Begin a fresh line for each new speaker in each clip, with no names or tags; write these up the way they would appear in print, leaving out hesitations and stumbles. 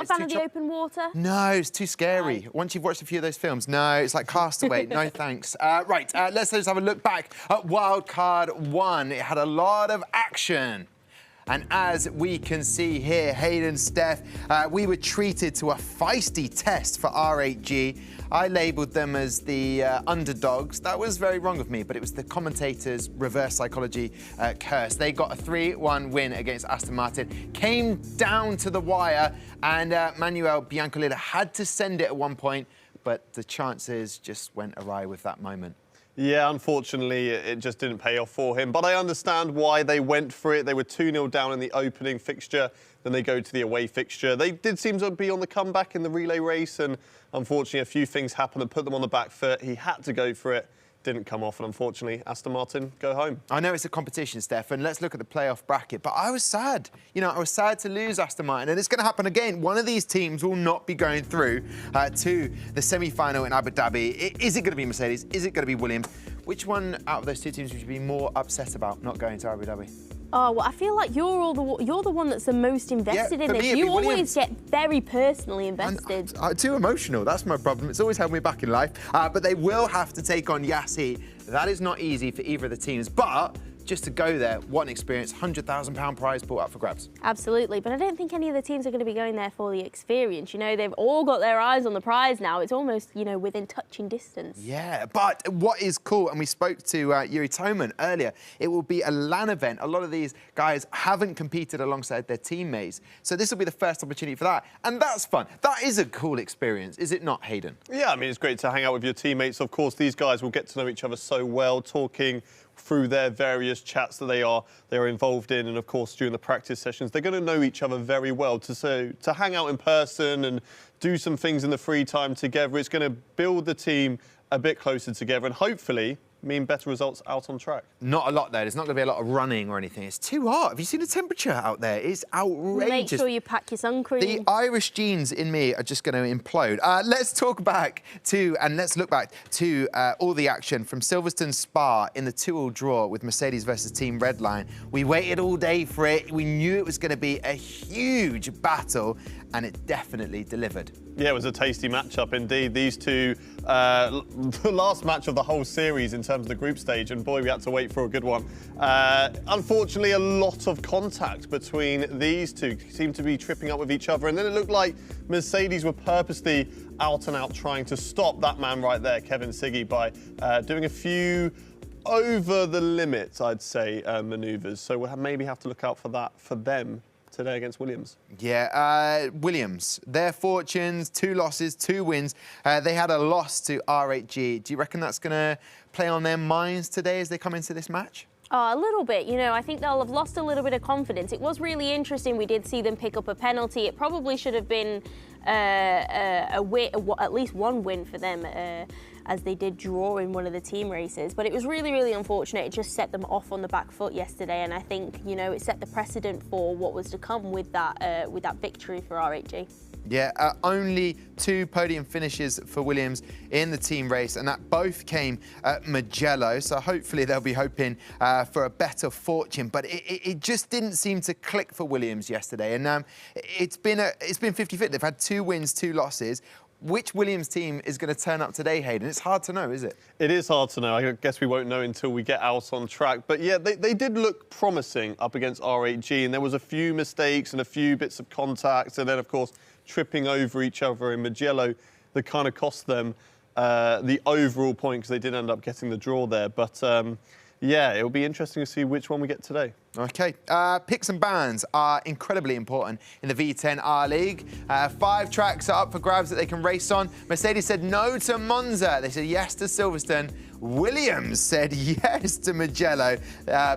A fan of the open water?
No, it's too scary.
No.
Once you've watched a few of those films, no, it's like Castaway. No, thanks. Let's have a look back at Wildcard 1. It had a lot of action. And as we can see here, Hayden, Steph, we were treated to a feisty test for R8G. I labelled them as the underdogs. That was very wrong of me, but it was the commentators' reverse psychology curse. They got a 3-1 win against Aston Martin, came down to the wire, and Manuel Biancolina had to send it at one point, but the chances just went awry with that moment.
Yeah, unfortunately, it just didn't pay off for him. But I understand why they went for it. They were 2-0 down in the opening fixture. Then they go to the away fixture. They did seem to be on the comeback in the relay race. And unfortunately, a few things happened that put them on the back foot. He had to go for it. Didn't come off, and unfortunately, Aston Martin go home.
I know it's a competition, Steph, and let's look at the playoff bracket, but I was sad. You know, I was sad to lose Aston Martin, and it's going to happen again. One of these teams will not be going through to the semi-final in Abu Dhabi. Is it going to be Mercedes? Is it going to be Williams? Which one out of those two teams would you be more upset about not going to Abu Dhabi?
Oh, well, I feel like you're the one that's the most invested in this. You always get very personally invested.
I'm too emotional. That's my problem. It's always held me back in life. But they will have to take on Yassi. That is not easy for either of the teams. But just to go there, what an experience. £100,000 prize brought up for grabs.
Absolutely, but I don't think any of the teams are going to be going there for the experience. You know, they've all got their eyes on the prize now. It's almost, you know, within touching distance.
Yeah, but what is cool, and we spoke to Yuri Toman earlier, it will be a LAN event. A lot of these guys haven't competed alongside their teammates, so this will be the first opportunity for that, and that's fun. That is a cool experience, is it not, Hayden?
Yeah, I mean, it's great to hang out with your teammates. Of course, these guys will get to know each other so well, talking through their various chats that they are involved in, and of course during the practice sessions they're going to know each other very well. To hang out in person and do some things in the free time together, it's going to build the team a bit closer together and hopefully mean better results out on track.
Not a lot there. There's not going to be a lot of running or anything. It's too hot. Have you seen the temperature out there? It's outrageous.
Make sure you pack your sun cream.
The Irish genes in me are just going to implode. Let's look back to all the action from Silverstone Spa in the 2-all draw with Mercedes versus Team Redline. We waited all day for it. We knew it was going to be a huge battle, and it definitely delivered.
Yeah, it was a tasty matchup indeed. These two, the last match of the whole series in terms of the group stage, and boy, we had to wait for a good one. Unfortunately, a lot of contact between these two. Seemed to be tripping up with each other, and then it looked like Mercedes were purposely out and out trying to stop that man right there, Kevin Siggy, by doing a few over the limit, I'd say, manoeuvres. So we'll maybe have to look out for that for them today against Williams.
Yeah, Williams, their fortunes, 2 losses, 2 wins. They had a loss to R8G. Do you reckon that's going to play on their minds today as they come into this match?
Oh, a little bit. You know, I think they'll have lost a little bit of confidence. It was really interesting. We did see them pick up a penalty. It probably should have been at least one win for them, as they did draw in one of the team races. But it was really, really unfortunate. It just set them off on the back foot yesterday, and I think, you know, it set the precedent for what was to come with that victory for R8G.
Yeah, only 2 podium finishes for Williams in the team race, and that both came at Mugello, so hopefully they'll be hoping for a better fortune. But it just didn't seem to click for Williams yesterday, and it's been 50-50. They've had 2 wins, 2 losses. Which Williams team is going to turn up today, Hayden? It's hard to know, is it? It
is hard to know. I guess we won't know until we get out on track. But yeah, they did look promising up against R8G, and there was a few mistakes and a few bits of contact, and then, of course, tripping over each other in Mugello that kind of cost them the overall point, because they did end up getting the draw there. But yeah, it'll be interesting to see which one we get today.
OK. Picks and bans are incredibly important in the V10 R League. 5 tracks are up for grabs that they can race on. Mercedes said no to Monza. They said yes to Silverstone. Williams said yes to Mugello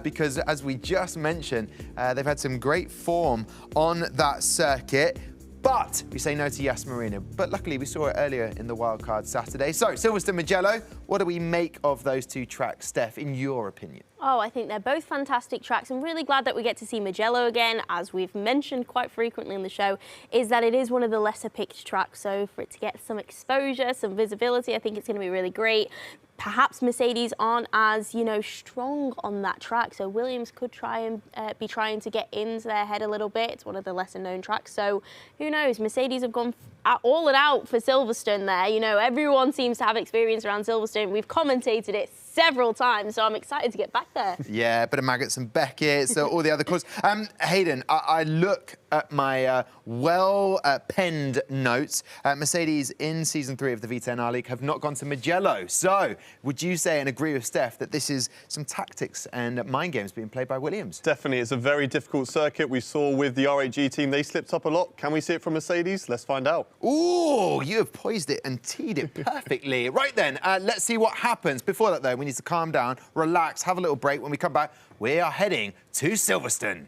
because, as we just mentioned, they've had some great form on that circuit. But we say no to Yas Marina. But luckily, we saw it earlier in the Wildcard Saturday. So, Silverstone, Mugello, what do we make of those 2 tracks, Steph, in your opinion?
Oh, I think they're both fantastic tracks. I'm really glad that we get to see Mugello again, as we've mentioned quite frequently in the show, is that it is one of the lesser picked tracks. So for it to get some exposure, some visibility, I think it's going to be really great. Perhaps Mercedes aren't as, strong on that track. So Williams could try and be trying to get into their head a little bit. It's one of the lesser known tracks. So who knows? Mercedes have gone all it out for Silverstone there. Everyone seems to have experience around Silverstone. We've commentated it several times, so I'm excited to get back there.
Yeah, a bit of Maggots and Beckett, so all the other calls. Hayden, I look at my well-penned notes. Mercedes in Season 3 of the V10 R League have not gone to Mugello. So would you say and agree with Steph that this is some tactics and mind games being played by Williams?
Definitely. It's a very difficult circuit. We saw with the RAG team, they slipped up a lot. Can we see it from Mercedes? Let's find out.
Ooh, you have poised it and teed it perfectly. Right then, let's see what happens. Before that, though, we need to calm down, relax, have a little break. When we come back, we are heading to Silverstone.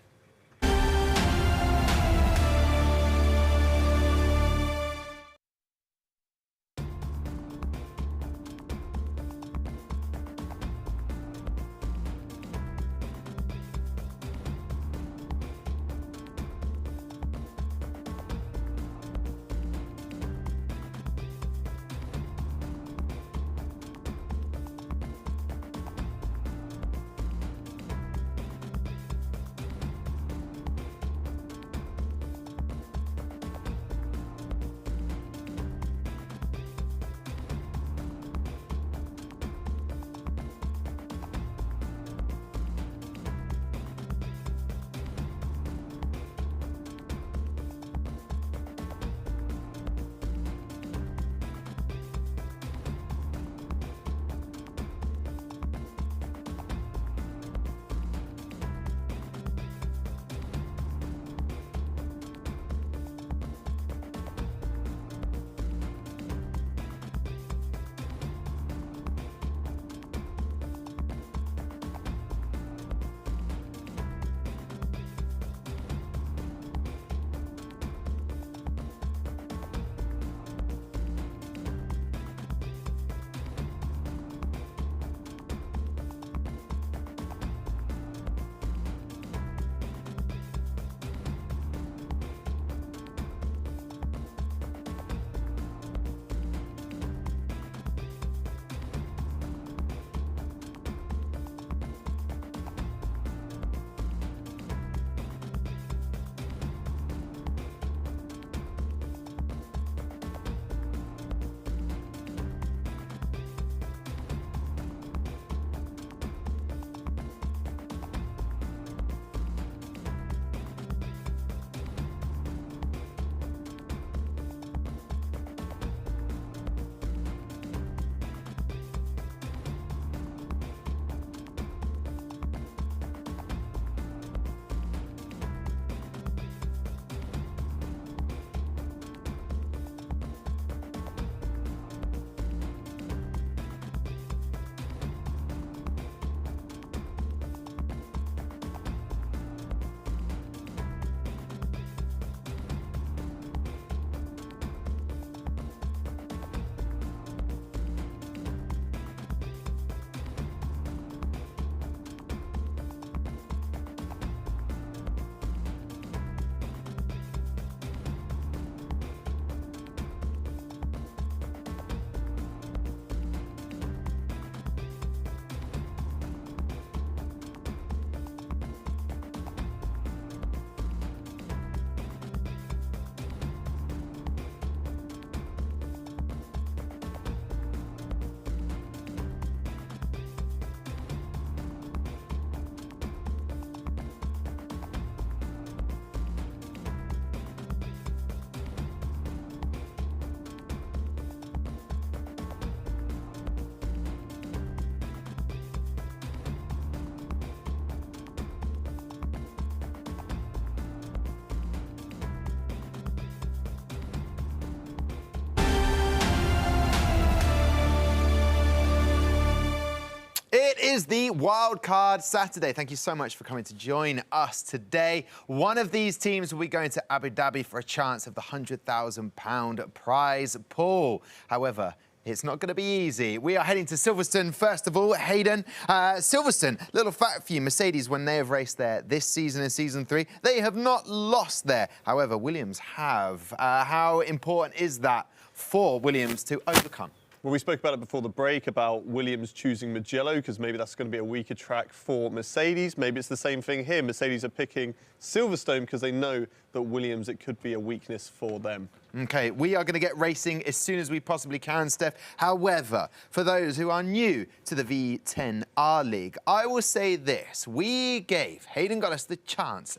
It is the Wildcard Saturday. Thank you so much for coming to join us today. One of these teams will be going to Abu Dhabi for a chance of the £100,000 prize pool. However, It's not going to be easy. We are heading to Silverstone first of all. Hayden, Silverstone, little fact for you, Mercedes, when they have raced there this season in Season 3, they have not lost there. However, Williams have. How important is that for Williams to overcome?
Well, we spoke about it before the break, about Williams choosing Mugello, because maybe that's going to be a weaker track for Mercedes. Maybe it's the same thing here. Mercedes are picking Silverstone because they know that Williams, it could be a weakness for them.
OK, we are going to get racing as soon as we possibly can, Steph. However, for those who are new to the V10 R League, I will say this. We gave Hayden Gullis the chance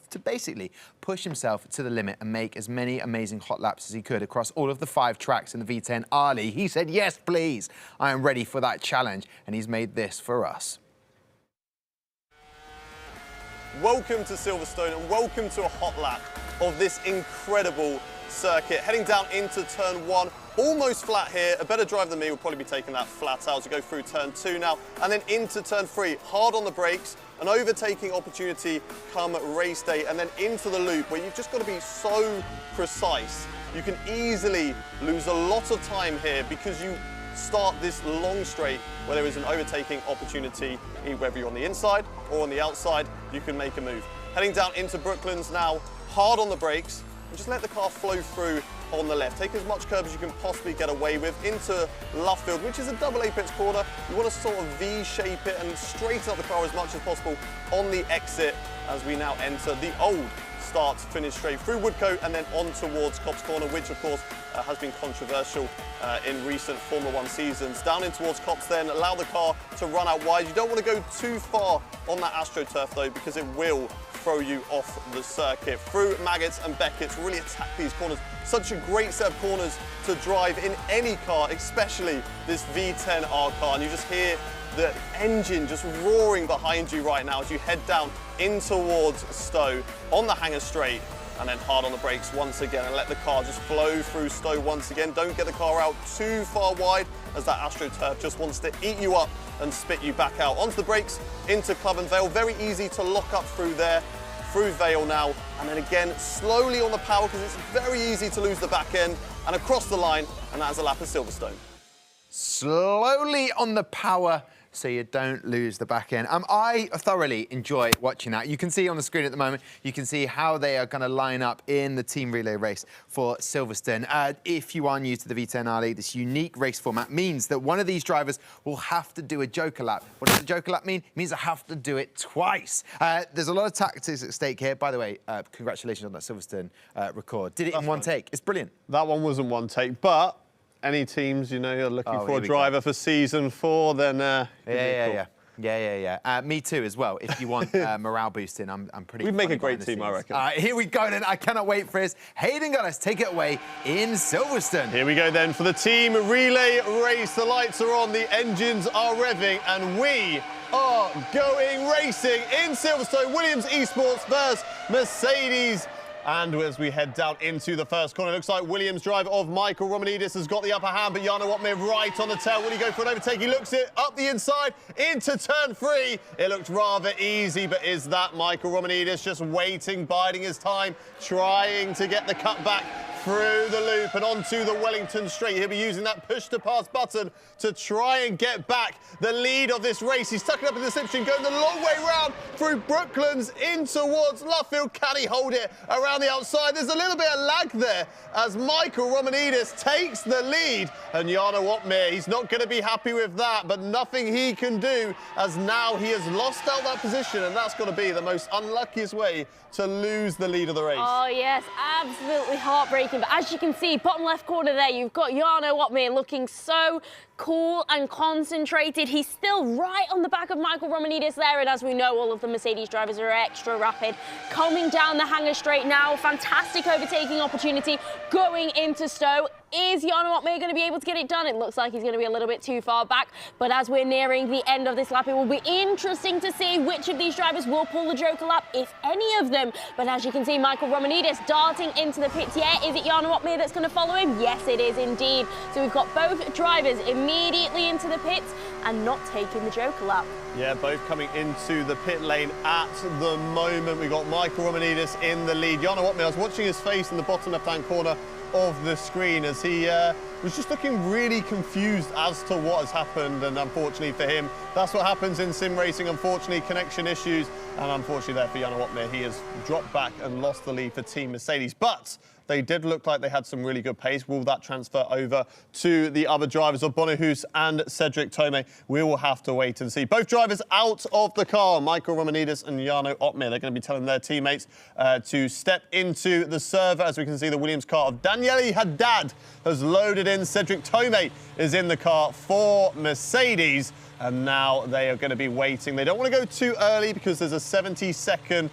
to basically push himself to the limit and make as many amazing hot laps as he could across all of the 5 tracks in the V10 R League. He said, yes, please. I am ready for that challenge. And he's made this for us.
Welcome to Silverstone and welcome to a hot lap of this incredible circuit. Heading down into turn 1, almost flat here. A better driver than me will probably be taking that flat out to go through turn 2 now, and then into turn 3, hard on the brakes, an overtaking opportunity come race day, and then into the loop where you've just got to be so precise. You can easily lose a lot of time here because you start this long straight where there is an overtaking opportunity, whether you're on the inside or on the outside, you can make a move. Heading down into Brooklands now, hard on the brakes, and just let the car flow through on the left. Take as much curb as you can possibly get away with into Luffield, which is a double apex corner. You want to sort of V-shape it and straighten up the car as much as possible on the exit as we now enter the old start to finish straight through Woodcote and then on towards Copse Corner, which of course has been controversial in recent Formula 1 seasons. Down in towards Copse then, allow the car to run out wide. You don't want to go too far on that AstroTurf though, because it will throw you off the circuit. Through Maggots and Beckett's, really attack these corners. Such a great set of corners to drive in any car, especially this V10 R car. And you just hear the engine just roaring behind you right now as you head down in towards Stowe on the hanger straight, and then hard on the brakes once again and let the car just flow through Stowe once again. Don't get the car out too far wide as that AstroTurf just wants to eat you up and spit you back out. Onto the brakes, into Club and Vale. Very easy to lock up through there, through Vale now, and then again slowly on the power because it's very easy to lose the back end, and across the line, and that's a lap of Silverstone.
Slowly on the power, so you don't lose the back end. I thoroughly enjoy watching that. You can see on the screen at the moment, you can see how they are going to line up in the team relay race for Silverstone. If you are new to the V10 R League, this unique race format means that one of these drivers will have to do a joker lap. What does a joker lap mean? It means I have to do it twice. There's a lot of tactics at stake here. By the way, congratulations on that Silverstone record. Did it in one take. It's brilliant.
That one wasn't one take, but any teams, you know, you're looking for a driver for season 4, then
yeah. Me too as well. If you want morale boosting, I'm pretty.
We'd make a great team, I reckon.
Here we go then. I cannot wait for this. Hayden Gullis, take it away in Silverstone.
Here we go then for the team relay race. The lights are on, the engines are revving, and we are going racing in Silverstone. Williams Esports versus Mercedes. And as we head down into the first corner, it looks like Williams driver of Michael Romanidis has got the upper hand, but Jarno Watmir right on the tail. Will he go for an overtake? He looks it up the inside into turn 3. It looked rather easy, but is that Michael Romanidis just waiting, biding his time, trying to get the cut back through the loop and onto the Wellington straight? He'll be using that push to pass button to try and get back the lead of this race. He's tucking up in the slipstream, going the long way round through Brooklands in towards Luffield. Can he hold it around the outside? There's a little bit of lag there as Michael Romanidis takes the lead, and Jarno Watmir, he's not going to be happy with that, but nothing he can do as now he has lost out that position, and that's going to be the most unluckiest way to lose the lead of the race.
Oh yes, absolutely heartbreaking. But as you can see, bottom left corner there, you've got Jarno Watmir looking so cool and concentrated. He's still right on the back of Michael Romanidis there, and as we know, all of the Mercedes drivers are extra rapid. Coming down the hanger straight now, fantastic overtaking opportunity going into Stowe. Is Jarno Watmir going to be able to get it done? It looks like he's going to be a little bit too far back, but as we're nearing the end of this lap, it will be interesting to see which of these drivers will pull the joker lap, if any of them. But as you can see, Michael Romanidis darting into the pits. Yeah, is it Jarno Watmir that's going to follow him? Yes, it is indeed. So we've got both drivers immediately into the pits and not taking the joker lap.
Yeah, both coming into the pit lane at the moment. We've got Michael Romanidis in the lead. Jarno Watmir, I was watching his face in the bottom left-hand corner of the screen as he was just looking really confused as to what has happened, and unfortunately for him, that's what happens in sim racing. Unfortunately, connection issues, and unfortunately there for Jarno Opmeer, he has dropped back and lost the lead for Team Mercedes. But they did look like they had some really good pace. Will that transfer over to the other drivers of Bonahus and Cedric Tomé? We will have to wait and see. Both drivers out of the car, Michael Romanidis and Jarno Opmeer. They're going to be telling their teammates to step into the server. As we can see, the Williams car of Daniele Haddad has loaded in. Cedric Tomé is in the car for Mercedes. And now they are going to be waiting. They don't want to go too early because there's a 70-second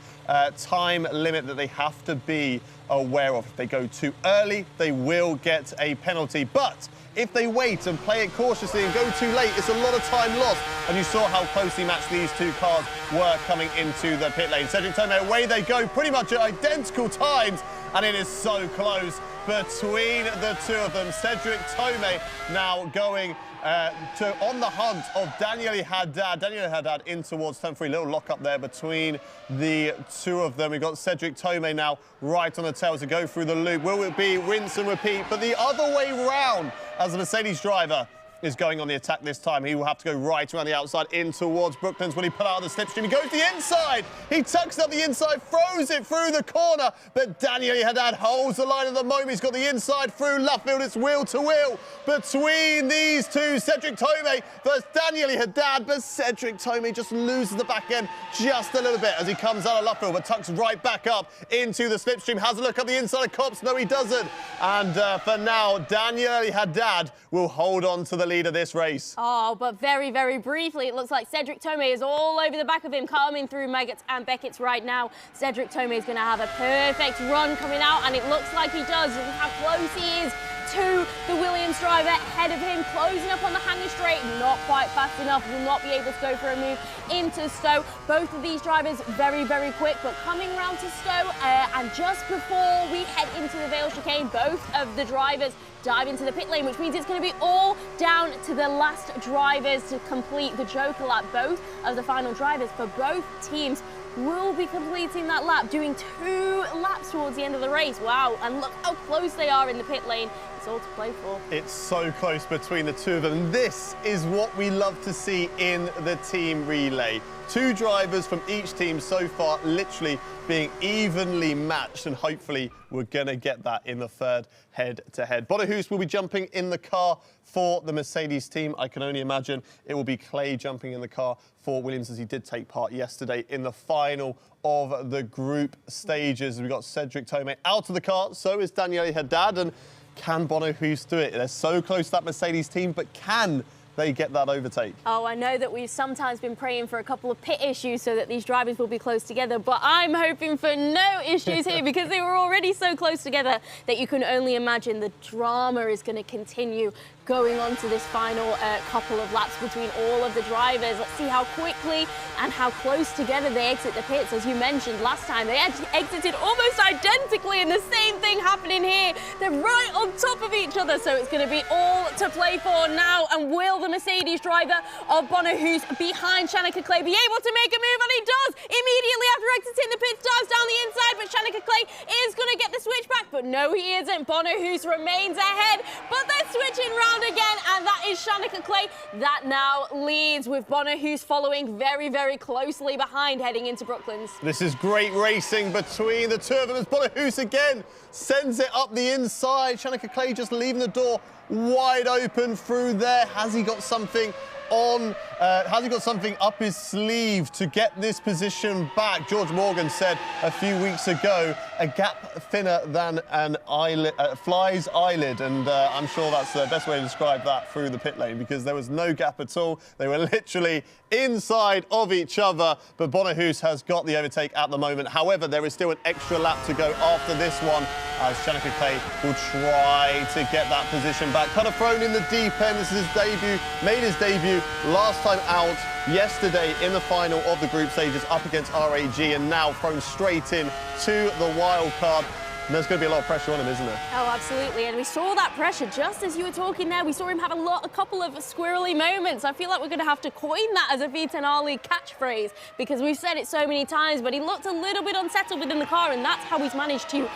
time limit that they have to be aware of. If they go too early, they will get a penalty. But if they wait and play it cautiously and go too late, it's a lot of time lost. And you saw how closely matched these two cars were coming into the pit lane. Cedric Tomé, away they go, pretty much at identical times. And it is so close between the two of them. Cedric Tomé now going on the hunt of Daniele Haddad. Daniele Haddad in towards turn 3. Little lock up there between the two of them. We've got Cedric Tomé now right on the tail to go through the loop. Will it be rinse and repeat? But the other way round as the Mercedes driver is going on the attack this time. He will have to go right around the outside in towards Brooklands. When he put out the slipstream, he goes to the inside. He tucks up the inside, throws it through the corner, but Daniele Haddad holds the line at the moment. He's got the inside through Luffield. It's wheel to wheel between these two. Cedric Tomé versus Daniele Haddad, but Cedric Tomé just loses the back end just a little bit as he comes out of Luffield, but tucks right back up into the slipstream. Has a look up the inside of Copse. No, he doesn't. And for now, Daniele Haddad will hold on to the lead of this race.
Oh, but very, very briefly, it looks like Cedric Tomé is all over the back of him, coming through Meggett's and Beckett's right now. Cedric Tomé is going to have a perfect run coming out, and it looks like he does. And how close he is to the Williams driver ahead of him, closing up on the hanger straight, not quite fast enough, will not be able to go for a move into Stowe. Both of these drivers very, very quick, but coming round to Stowe, and just before we head into the Vale chicane, both of the drivers dive into the pit lane, which means it's going to be all down to the last drivers to complete the Joker lap. Both of the final drivers for both teams will be completing that lap, doing 2 laps towards the end of the race. Wow, and look how close they are in the pit lane. It's all to play for.
It's so close between the two of them. This is what we love to see in the team relay. 2 drivers from each team so far literally being evenly matched, and hopefully we're going to get that in the third head-to-head. Bonahus will be jumping in the car for the Mercedes team. I can only imagine it will be Clay jumping in the car for Williams, as he did take part yesterday in the final of the group stages. We've got Cedric Tomé out of the car, so is Daniele Haddad, and can Bonahus do it? They're so close to that Mercedes team, but can they get that overtake?
Oh, I know that we've sometimes been praying for a couple of pit issues so that these drivers will be close together, but I'm hoping for no issues here because they were already so close together that you can only imagine the drama is going to continue going on to this final couple of laps between all of the drivers. Let's see how quickly and how close together they exit the pits. As you mentioned last time, they exited almost identically, and the same thing happening here. They're right on top of each other, so it's going to be all to play for now. And will the Mercedes driver of Bonahus behind Shanika Clay be able to make a move? And he does immediately after exiting the pits, dives down the inside, but Shanika Clay is going to get the switch back, but no, he isn't. Bonahus remains ahead, but they're switching round again, and that is Shanika Clay that now leads, with Bonahus following very, very closely behind heading into Brooklands.
This is great racing between the two of them as Bonahus again sends it up the inside. Shanika Clay just leaving the door wide open through there. Has he got something on? Has he got something up his sleeve to get this position back? George Morgan said a few weeks ago, a gap thinner than an eyelid, fly's eyelid, and I'm sure that's the best way to describe that through the pit lane, because there was no gap at all. They were literally inside of each other, but Bonahus has got the overtake at the moment. However, there is still an extra lap to go after this one, as Shanika Clay will try to get that position back. Kind of thrown in the deep end. This is his debut, made his debut last time out yesterday in the final of the group stages up against RAG, and now thrown straight in to the wild card. And there's going to be a lot of pressure on him, isn't there?
Oh, absolutely. And we saw that pressure just as you were talking there. We saw him have a couple of squirrely moments. I feel like we're going to have to coin that as a V10 R League catchphrase, because we've said it so many times, but he looked a little bit unsettled within the car, and that's how he's managed to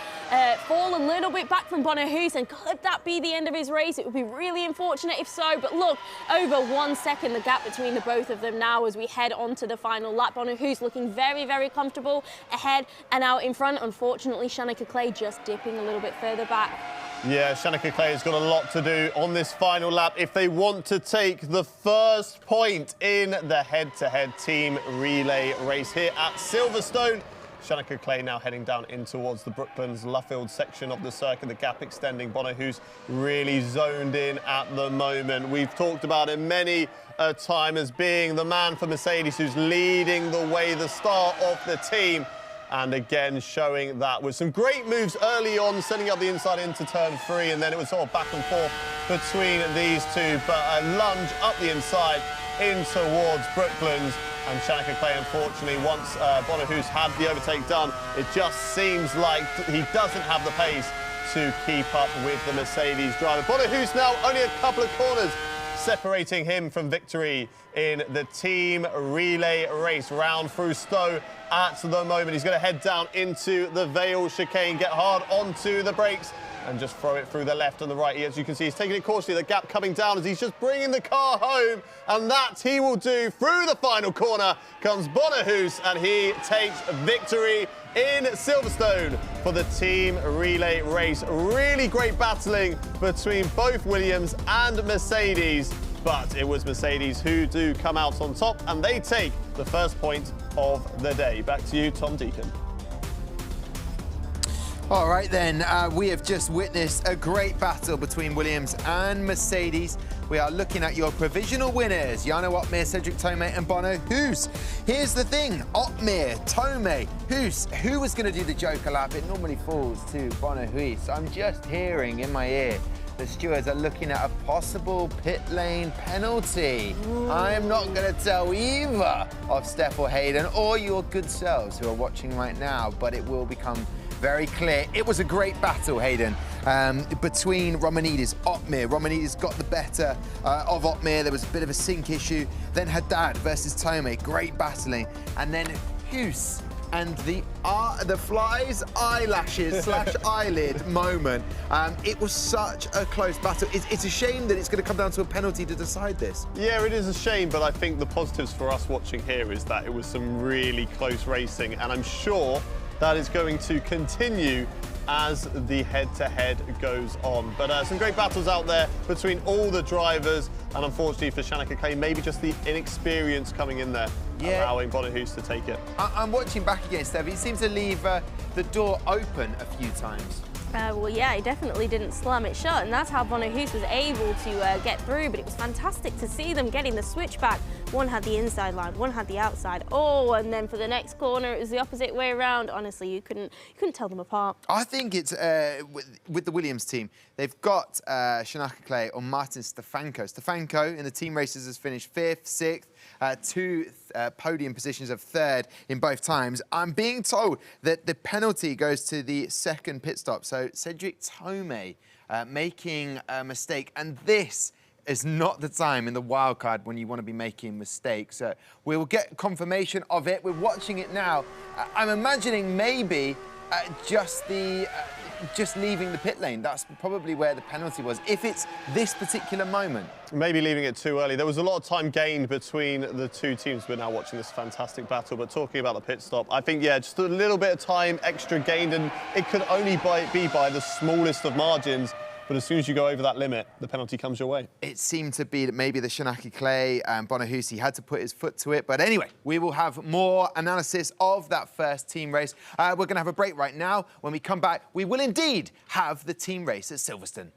fall a little bit back from Bonahus, and could that be the end of his race? It would be really unfortunate if so, but look, over 1 second the gap between the both of them now as we head on to the final lap. Bonahus looking very, very comfortable ahead and out in front. Unfortunately, Shanika Clay just dipping a little bit further back.
Yeah, Shanika Clay has got a lot to do on this final lap if they want to take the first point in the head-to-head team relay race here at Silverstone. Shanika Clay now heading down in towards the Brooklands Luffield section of the circuit, the gap extending. Bonahus really zoned in at the moment. We've talked about him many a time as being the man for Mercedes who's leading the way, the star of the team. And again, showing that with some great moves early on, setting up the inside into turn 3, and then it was sort of back and forth between these two. But a lunge up the inside in towards Brooklands. And Shanika Clay, unfortunately, once Bonahus had the overtake done, it just seems like he doesn't have the pace to keep up with the Mercedes driver. Bonahus now only a couple of corners separating him from victory in the team relay race. Round through Stowe at the moment. He's going to head down into the Vale chicane, get hard onto the brakes and just throw it through the left and the right. As you can see, he's taking it cautiously. The gap coming down as he's just bringing the car home, and that he will do. Through the final corner comes Bonahus, and he takes victory in Silverstone for the team relay race. Really great battling between both Williams and Mercedes, but it was Mercedes who do come out on top, and they take the first point of the day. Back to you, Tom Deacon.
All right, then, we have just witnessed a great battle between Williams and Mercedes. We are looking at your provisional winners, Jarno Opmeer, Cedric Tomé and Bonahus. Here's the thing, Opmeer, Tomé, Hus, who was going to do the Joker lap? It normally falls to Bonahus. I'm just hearing in my ear the stewards are looking at a possible pit lane penalty. I am not going to tell either of Steph or Hayden or your good selves who are watching right now, but it will become very clear. It was a great battle, Hayden, between Romanidis, Opmeer. Romanidis got the better of Opmeer. There was a bit of a sync issue. Then Haddad versus Tomé, great battling. And then Hus and the fly's eyelashes / eyelid moment. It was such a close battle. It's a shame that it's going to come down to a penalty to decide this.
Yeah, it is a shame, but I think the positives for us watching here is that it was some really close racing, and I'm sure that is going to continue as the head-to-head goes on. But some great battles out there between all the drivers, and unfortunately for Shanika Clay, maybe just the inexperience coming in there, allowing Bonahus to take it.
I'm watching back again, Stevie. He seems to leave the door open a few times.
Well, yeah, he definitely didn't slam it shut, and that's how Bonahus was able to get through, but it was fantastic to see them getting the switchback. One had the inside line, one had the outside. Oh, and then for the next corner, it was the opposite way around. Honestly, you couldn't tell them apart.
I think it's, with the Williams team, they've got Shanika Clay or Martin Stefanko. Stefanko in the team races has finished 5th, 6th, 2 podium positions of 3rd in both times. I'm being told that the penalty goes to the 2nd pit stop. So Cedric Tomé making a mistake, and this is not the time in the wildcard when you want to be making mistakes. We will get confirmation of it. We're watching it now. I'm imagining maybe just leaving the pit lane. That's probably where the penalty was, if it's this particular moment.
Maybe leaving it too early. There was a lot of time gained between the two teams. We're now watching this fantastic battle, but talking about the pit stop, I think, yeah, just a little bit of time extra gained, and it could only be by the smallest of margins. But as soon as you go over that limit, the penalty comes your way.
It seemed to be that maybe the Shanika Clay and Bonahus had to put his foot to it. But anyway, we will have more analysis of that first team race. We're going to have a break right now. When we come back, we will indeed have the team race at Silverstone.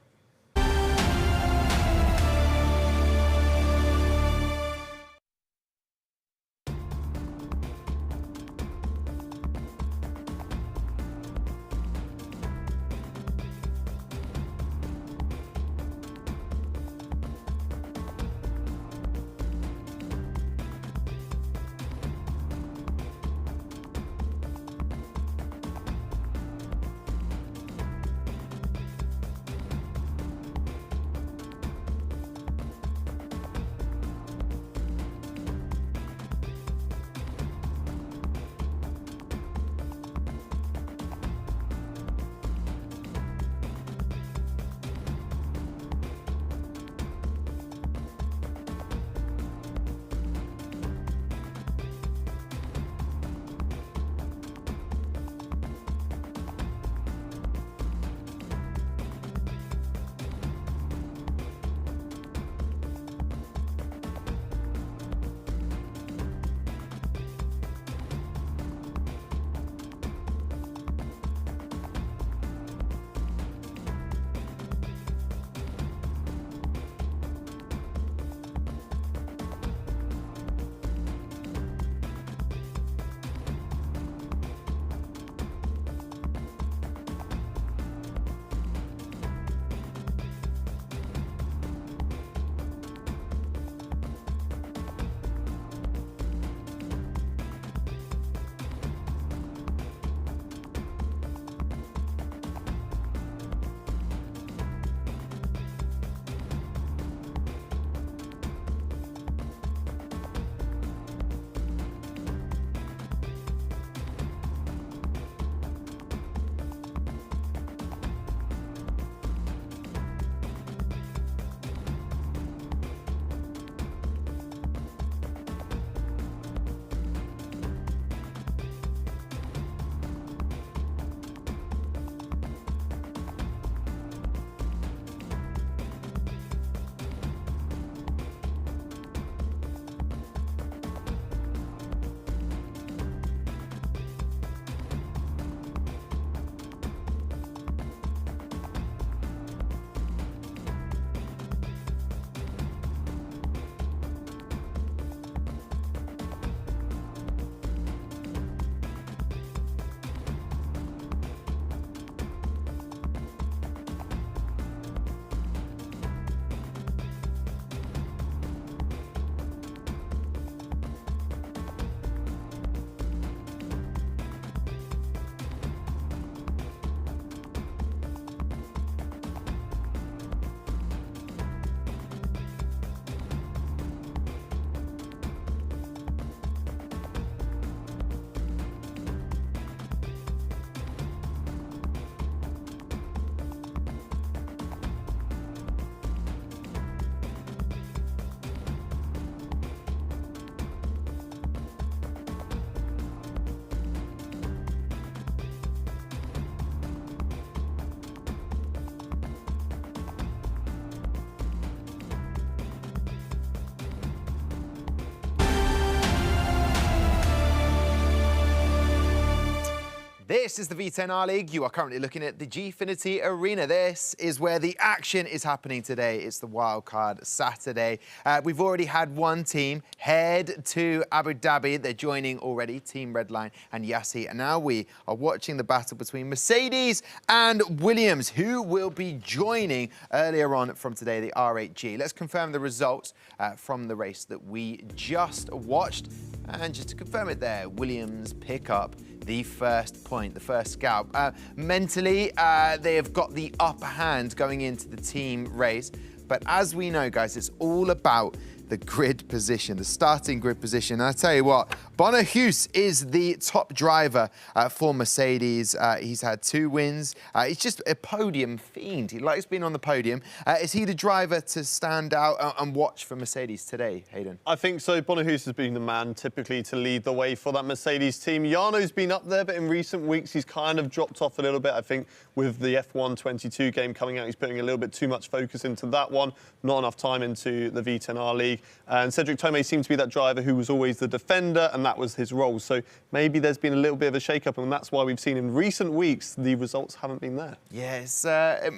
This is the V10 R League. You are currently looking at the Gfinity Arena. This is where the action is happening today. It's the Wildcard Saturday. We've already had one team head to Abu Dhabi. They're joining already, Team Redline and Yassi. And now we are watching the battle between Mercedes and Williams, who will be joining earlier on from today, the R8G. Let's confirm the results from the race that we just watched. And just to confirm it there, Williams pick up the first point, the first scalp. Mentally, they have got the upper hand going into the team race. But as we know, guys, it's all about the grid position, the starting grid position. And I tell you what, Bono Hughes is the top driver for Mercedes. He's had 2 wins. He's just a podium fiend. He likes being on the podium. Is he the driver to stand out and watch for Mercedes today, Hayden?
I think so. Bono Hughes has been the man typically to lead the way for that Mercedes team. Jarno's been up there, but in recent weeks he's kind of dropped off a little bit. I think with the F1 22 game coming out, he's putting a little bit too much focus into that one. Not enough time into the V10 R League. And Cedric Tomé seemed to be that driver who was always the defender, and that was his role. So maybe there's been a little bit of a shake-up, and that's why we've seen in recent weeks the results haven't been there.
Yes, I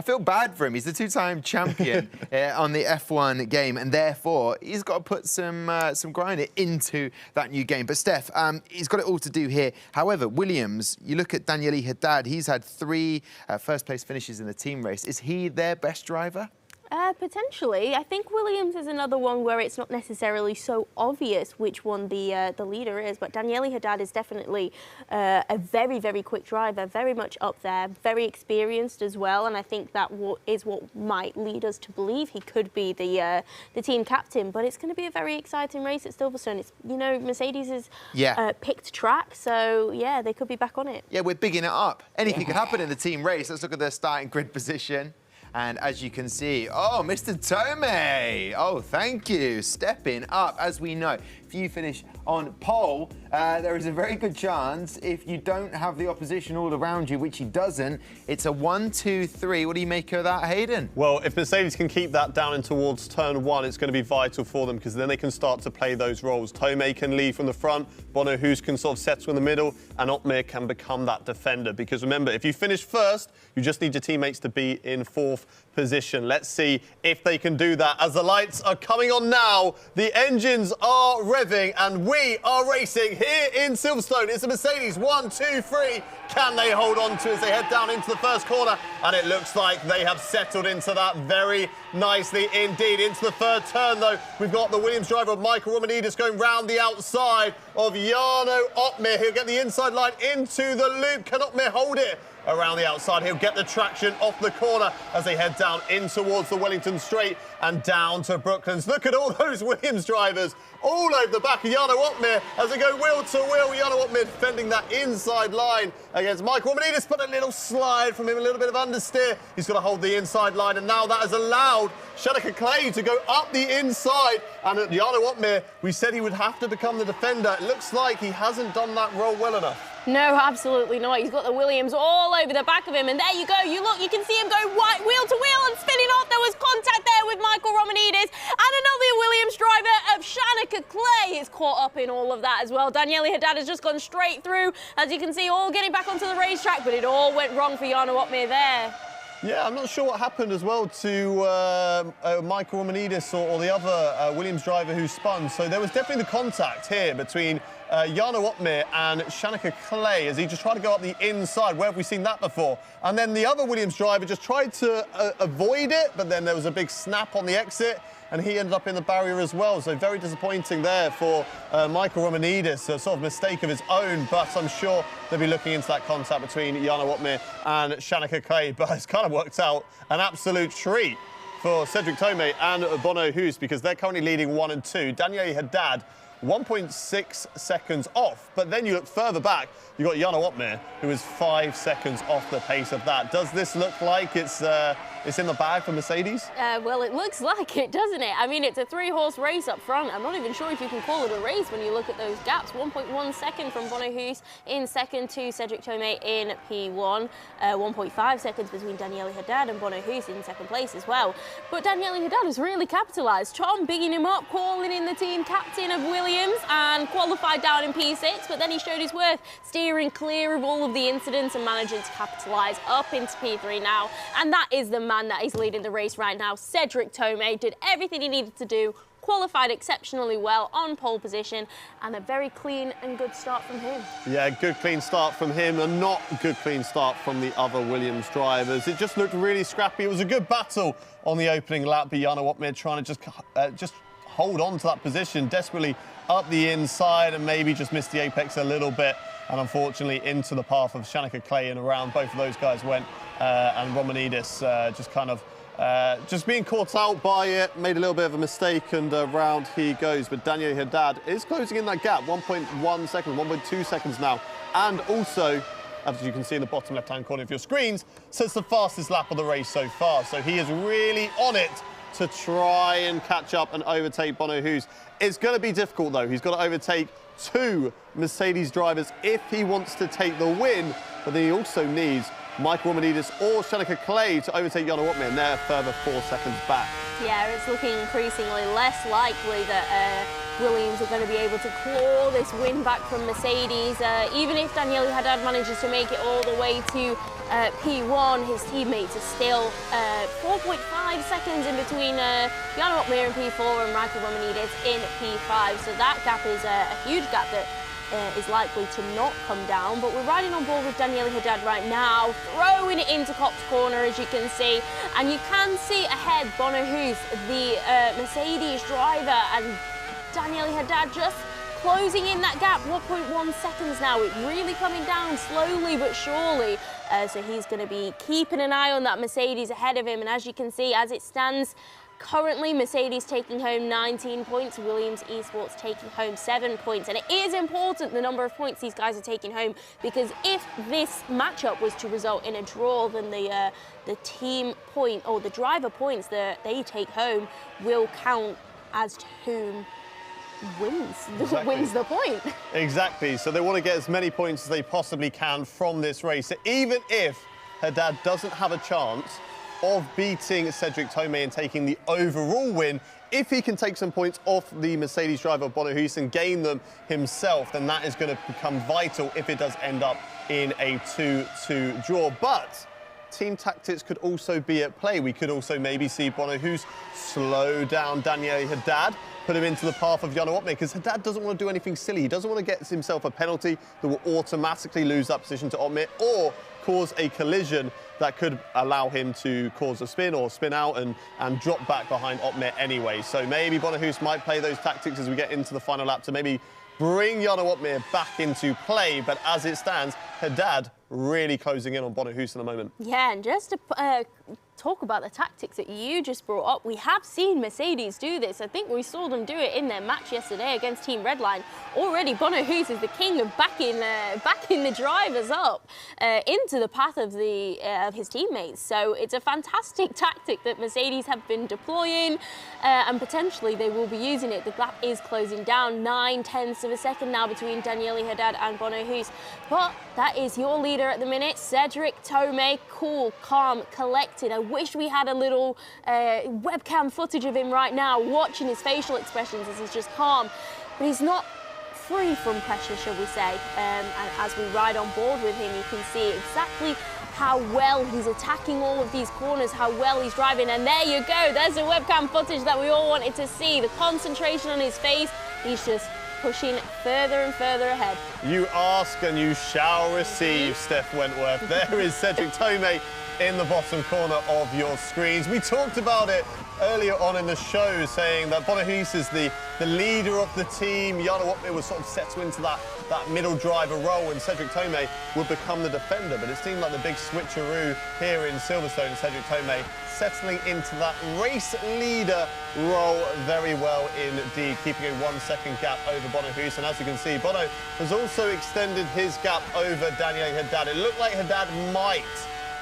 feel bad for him. He's the 2-time champion on the F1 game, and therefore he's got to put some grind into that new game. But Steph, he's got it all to do here. However, Williams, you look at Daniele Haddad, he's had 3 first-place finishes in the team race. Is he their best driver?
Potentially. I think Williams is another one where it's not necessarily so obvious which one the leader is, but Daniele Haddad is definitely a very, very quick driver, very much up there, very experienced as well, and I think that is what might lead us to believe he could be the team captain. But it's going to be a very exciting race at Silverstone. It's, you know, Mercedes' picked track, so yeah, they could be back on it.
Yeah, we're bigging it up. Anything could happen in the team race. Let's look at their starting grid position. And as you can see, oh, Mr. Tomé, oh, thank you, stepping up. As we know, if you finish on pole, there is a very good chance, if you don't have the opposition all around you, which he doesn't, it's a 1-2-3. What do you make of that, Hayden?
Well, if Mercedes can keep that down in towards turn 1, it's going to be vital for them, because then they can start to play those roles. Tomé can lead from the front, Bono Hughes can sort of settle in the middle, and Otmir can become that defender. Because remember, if you finish first, you just need your teammates to be in 4th position. Let's see if they can do that. As the lights are coming on now, the engines are revving, and we are racing here in Silverstone. It's a Mercedes 1, 2, 3. Can they hold on to as they head down into the first corner? And it looks like they have settled into that very nicely indeed. Into the 3rd turn, though, we've got the Williams driver, Michael Romanidis, going round the outside of Jarno Otmir. He'll get the inside line into the loop. Can Otmir hold it? Around the outside, he'll get the traction off the corner as they head down in towards the Wellington Straight and down to Brooklands. Look at all those Williams drivers all over the back of Jarno Otmir as they go wheel to wheel. Jarno Otmir defending that inside line against Michael Romanidis, but a little slide from him, a little bit of understeer. He's got to hold the inside line, and now that has allowed Shanika Clay to go up the inside. And at Jarno Otmir, we said he would have to become the defender. It looks like he hasn't done that role well enough.
No, absolutely not. He's got the Williams all over the back of him, and there you go. You can see him go wheel to wheel and spinning off. There was contact there with Michael Romanidis, and another Williams driver of Shanika Clay is caught up in all of that as well. Daniele Haddad has just gone straight through, as you can see, all getting back onto the racetrack, but it all went wrong for Jarno Otmir there.
Yeah, I'm not sure what happened as well to Michael Romanidis or the other Williams driver who spun. So there was definitely the contact here between Jarno Otmir and Shanika Clay as he just tried to go up the inside. Where have we seen that before? And then the other Williams driver just tried to avoid it, but then there was a big snap on the exit, and he ended up in the barrier as well. So very disappointing there for Michael Romanidis, a sort of mistake of his own, but I'm sure they'll be looking into that contact between Jarno Otmir and Shanika Clay. But it's kind of worked out an absolute treat for Cedric Tomé and Bono Hughes, because they're currently leading 1 and 2. Daniele Haddad 1.6 seconds off, but then you look further back, you've got Jarno Otmir, who is 5 seconds off the pace of that. Does this look like it's in the bag for Mercedes?
Well, it looks like it, doesn't it? I mean, it's a 3-horse race up front. I'm not even sure if you can call it a race when you look at those gaps. 1.1 second from Bono Hughes in second to Cedric Tomé in P1. 1.5 seconds between Daniele Haddad and Bono Hughes in second place as well. But Daniele Haddad has really capitalised. Tom bigging him up, calling in the team captain of Williams. Williams and qualified down in P6, but then he showed his worth, steering clear of all of the incidents and managing to capitalise up into P3 now. And that is the man that is leading the race right now. Cedric Tomei did everything he needed to do, qualified exceptionally well on pole position, and a very clean and good start from him.
Yeah, good clean start from him, and not good clean start from the other Williams drivers. It just looked really scrappy. It was a good battle on the opening lap, but Jarno Opmeer trying to just hold on to that position, desperately up the inside, and maybe just missed the apex a little bit, and unfortunately into the path of Shanika Clay and around. Both of those guys went, and Romanidis just kind of just being caught out by it, made a little bit of a mistake, and round he goes. But Daniel Haddad is closing in that gap, 1.1 seconds, 1.2 seconds now. And also, as you can see in the bottom left-hand corner of your screens, says the fastest lap of the race so far. So he is really on it to try and catch up and overtake Bono Hoos. It's going to be difficult, though. He's got to overtake 2 Mercedes drivers if he wants to take the win, but then he also needs Michael Romanidis or Shanika Clay to overtake Jarno Opmeer, and they're further 4 seconds back.
Yeah, it's looking increasingly less likely that Williams are going to be able to claw this win back from Mercedes. Even if Daniel Haddad manages to make it all the way to P1, his teammates are still 4.5 seconds in between Jarno Opmeer in P4 and Michael Romanidis in P5. So that gap is a huge gap that is likely to not come down, but we're riding on board with Daniel Haddad right now, throwing it into Cop's corner, as you can see, and you can see ahead Bono Hoos, the Mercedes driver, and Daniel Haddad just closing in that gap, 1.1 seconds now. It's really coming down slowly but surely, so he's going to be keeping an eye on that Mercedes ahead of him, and as you can see, as it stands, currently, Mercedes taking home 19 points, Williams Esports taking home 7 points. And it is important the number of points these guys are taking home, because if this matchup was to result in a draw, then the team point or the driver points that they take home will count as to whom wins the point.
Exactly. So they want to get as many points as they possibly can from this race. Even if Haddad doesn't have a chance of beating Cedric Tomei and taking the overall win, if he can take some points off the Mercedes driver Bono Hoos and gain them himself, then that is going to become vital if it does end up in a 2-2 draw. But team tactics could also be at play. We could also maybe see Bono Hoos slow down Daniel Haddad, put him into the path of Jarno Opmeer, because Haddad doesn't want to do anything silly. He doesn't want to get himself a penalty that will automatically lose that position to Opmeer, or cause a collision that could allow him to cause a spin or spin out and drop back behind Opmeer anyway. So maybe Bono Hoos might play those tactics as we get into the final lap to maybe bring Jarno Opmeer back into play. But as it stands, Haddad really closing in on Bono Hoos in the moment.
Yeah, and just to talk about the tactics that you just brought up, we have seen Mercedes do this. I think we saw them do it in their match yesterday against Team Redline. Already, Bono Hoos is the king of backing the drivers up into the path of his teammates. So it's a fantastic tactic that Mercedes have been deploying, and potentially they will be using it. The gap is closing down, 9/10 of a second now between Daniel Haddad and Bono Hoos. But that is your leader at the minute, Cedric Tomei. Cool, calm, collected. I wish we had a little webcam footage of him right now, watching his facial expressions as he's just calm. But he's not free from pressure, shall we say. And as we ride on board with him, you can see exactly how well he's attacking all of these corners, how well he's driving. And there you go, there's the webcam footage that we all wanted to see. The concentration on his face, he's just pushing further and further ahead.
You ask and you shall receive, Steph Wentworth. There is Cedric Tomei in the bottom corner of your screens. We talked about it earlier on in the show, saying that Bono Hoos is the leader of the team. Jarno Opmeer was sort of settled into that middle driver role, and Cedric Tomei would become the defender. But it seemed like the big switcheroo here in Silverstone, Cedric Tomei settling into that race leader role very well indeed, keeping a 1 second gap over Bono Hoos. And as you can see, Bono has also extended his gap over Daniel Haddad. It looked like Haddad might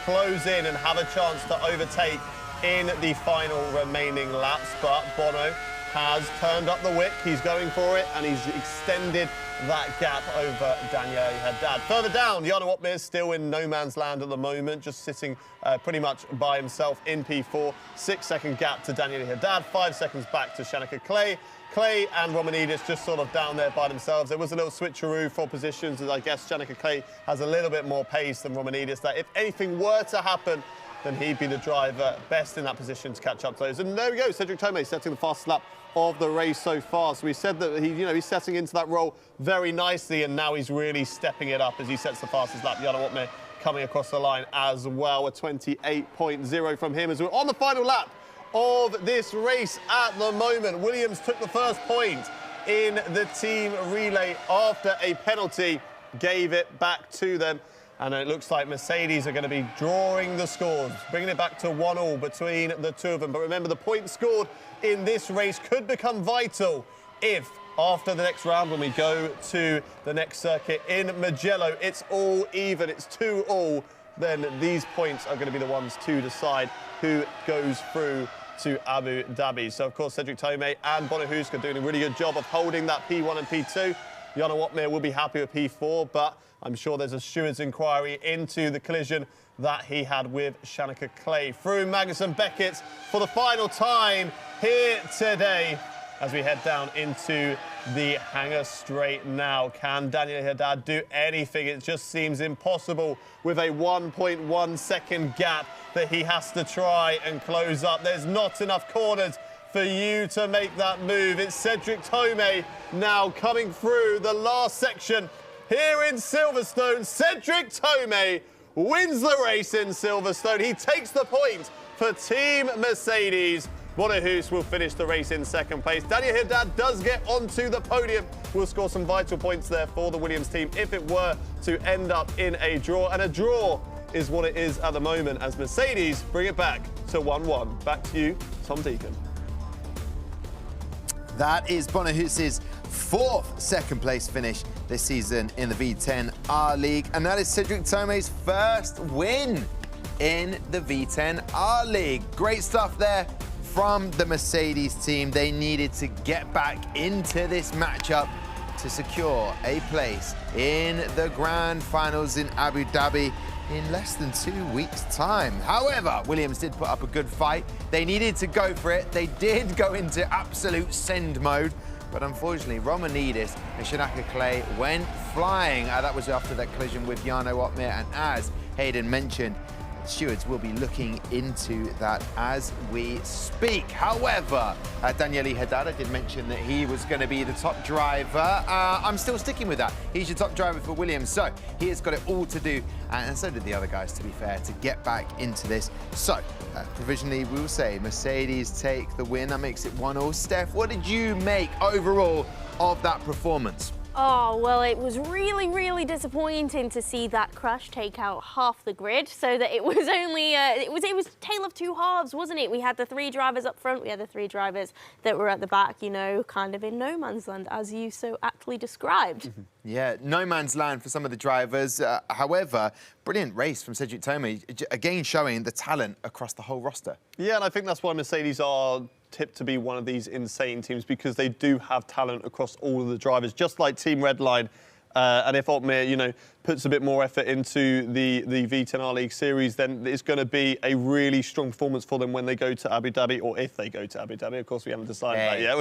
close in and have a chance to overtake in the final remaining laps, but Bono has turned up the wick, he's going for it, and he's extended that gap over Daniel Haddad. Further down, Jarno Opmeer is still in no man's land at the moment, just sitting pretty much by himself in P4. 6-second gap to Daniel Haddad, 5 seconds back to Shanika Clay. Clay and Romanidis just sort of down there by themselves. There was a little switcheroo for positions, as I guess Shanika Clay has a little bit more pace than Romanidis. That if anything were to happen, then he'd be the driver best in that position to catch up to those. And there we go, Cedric Tomé setting the fastest lap of the race so far. So we said that he's setting into that role very nicely, and now he's really stepping it up as he sets the fastest lap. Jarno Opmeer coming across the line as well, a 28.0 from him as we're on the final lap of this race at the moment. Williams took the first point in the team relay after a penalty, gave it back to them. And it looks like Mercedes are going to be drawing the scores, bringing it back to 1-1 between the two of them. But remember, the points scored in this race could become vital if, after the next round, when we go to the next circuit in Mugello, it's all even, it's 2-2, then these points are going to be the ones to decide who goes through to Abu Dhabi. So, of course, Cedric Tomé and Bonahuska doing a really good job of holding that P1 and P2. Jarno Opmeer will be happy with P4, but I'm sure there's a steward's inquiry into the collision that he had with Shanika Clay. Through Magnussen Beckett for the final time here today as we head down into the hangar straight now. Can Daniel Haddad do anything? It just seems impossible with a 1.1 second gap that he has to try and close up. There's not enough corners for you to make that move. It's Cedric Tomé now coming through the last section here in Silverstone. Cedric Tomé wins the race in Silverstone. He takes the point for Team Mercedes. Bonahuska will finish the race in second place. Daniel Haddad does get onto the podium. Will score some vital points there for the Williams team if it were to end up in a draw. And a draw is what it is at the moment as Mercedes bring it back to 1-1. Back to you, Tom Deacon.
That is Bonahuska's fourth second place finish this season in the V10 R League. And that is Cedric Tomé's first win in the V10 R League. Great stuff there from the Mercedes team. They needed to get back into this matchup to secure a place in the grand finals in Abu Dhabi in less than 2 weeks' time. However, Williams did put up a good fight. They needed to go for it. They did go into absolute send mode, but unfortunately, Romanidis and Shanika Clay went flying. That was after that collision with Jarno Opmeer, and as Hayden mentioned, stewards will be looking into that as we speak. However, Daniel Haddad did mention that he was going to be the top driver. I'm still sticking with that. He's your top driver for Williams, so he has got it all to do, and so did the other guys, to be fair, to get back into this. So, provisionally, we will say Mercedes take the win. That makes it 1-1. Steph, what did you make overall of that performance?
Oh, well, it was really, really disappointing to see that crash take out half the grid, so that it was only, it was tale of two halves, wasn't it? We had the three drivers up front, we had the three drivers that were at the back, you know, kind of in no man's land, as you so aptly described.
Mm-hmm. Yeah, no man's land for some of the drivers. However, brilliant race from Cedric Tomé, again showing the talent across the whole roster.
Yeah, and I think that's why Mercedes are tipped to be one of these insane teams, because they do have talent across all of the drivers, just like Team Redline. And if Opmeer, you know, puts a bit more effort into the V10 R League series, then it's going to be a really strong performance for them when they go to Abu Dhabi, or if they go to Abu Dhabi. Of course, we haven't decided that yet.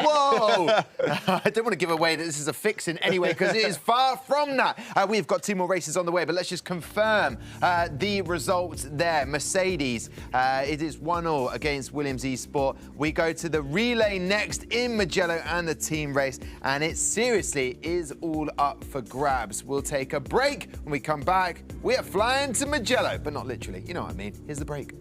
Whoa. I don't want to give away that this is a fix in any way, because it is far from that. We've got 2 more races on the way, but let's just confirm the results there. Mercedes, it is 1-1 against Williams Esports. We go to the relay next in Mugello and the team race, and it seriously is all up for grabs. We'll take a break. When we come back, we are flying to Mugello, but not literally. You know what I mean. Here's the break.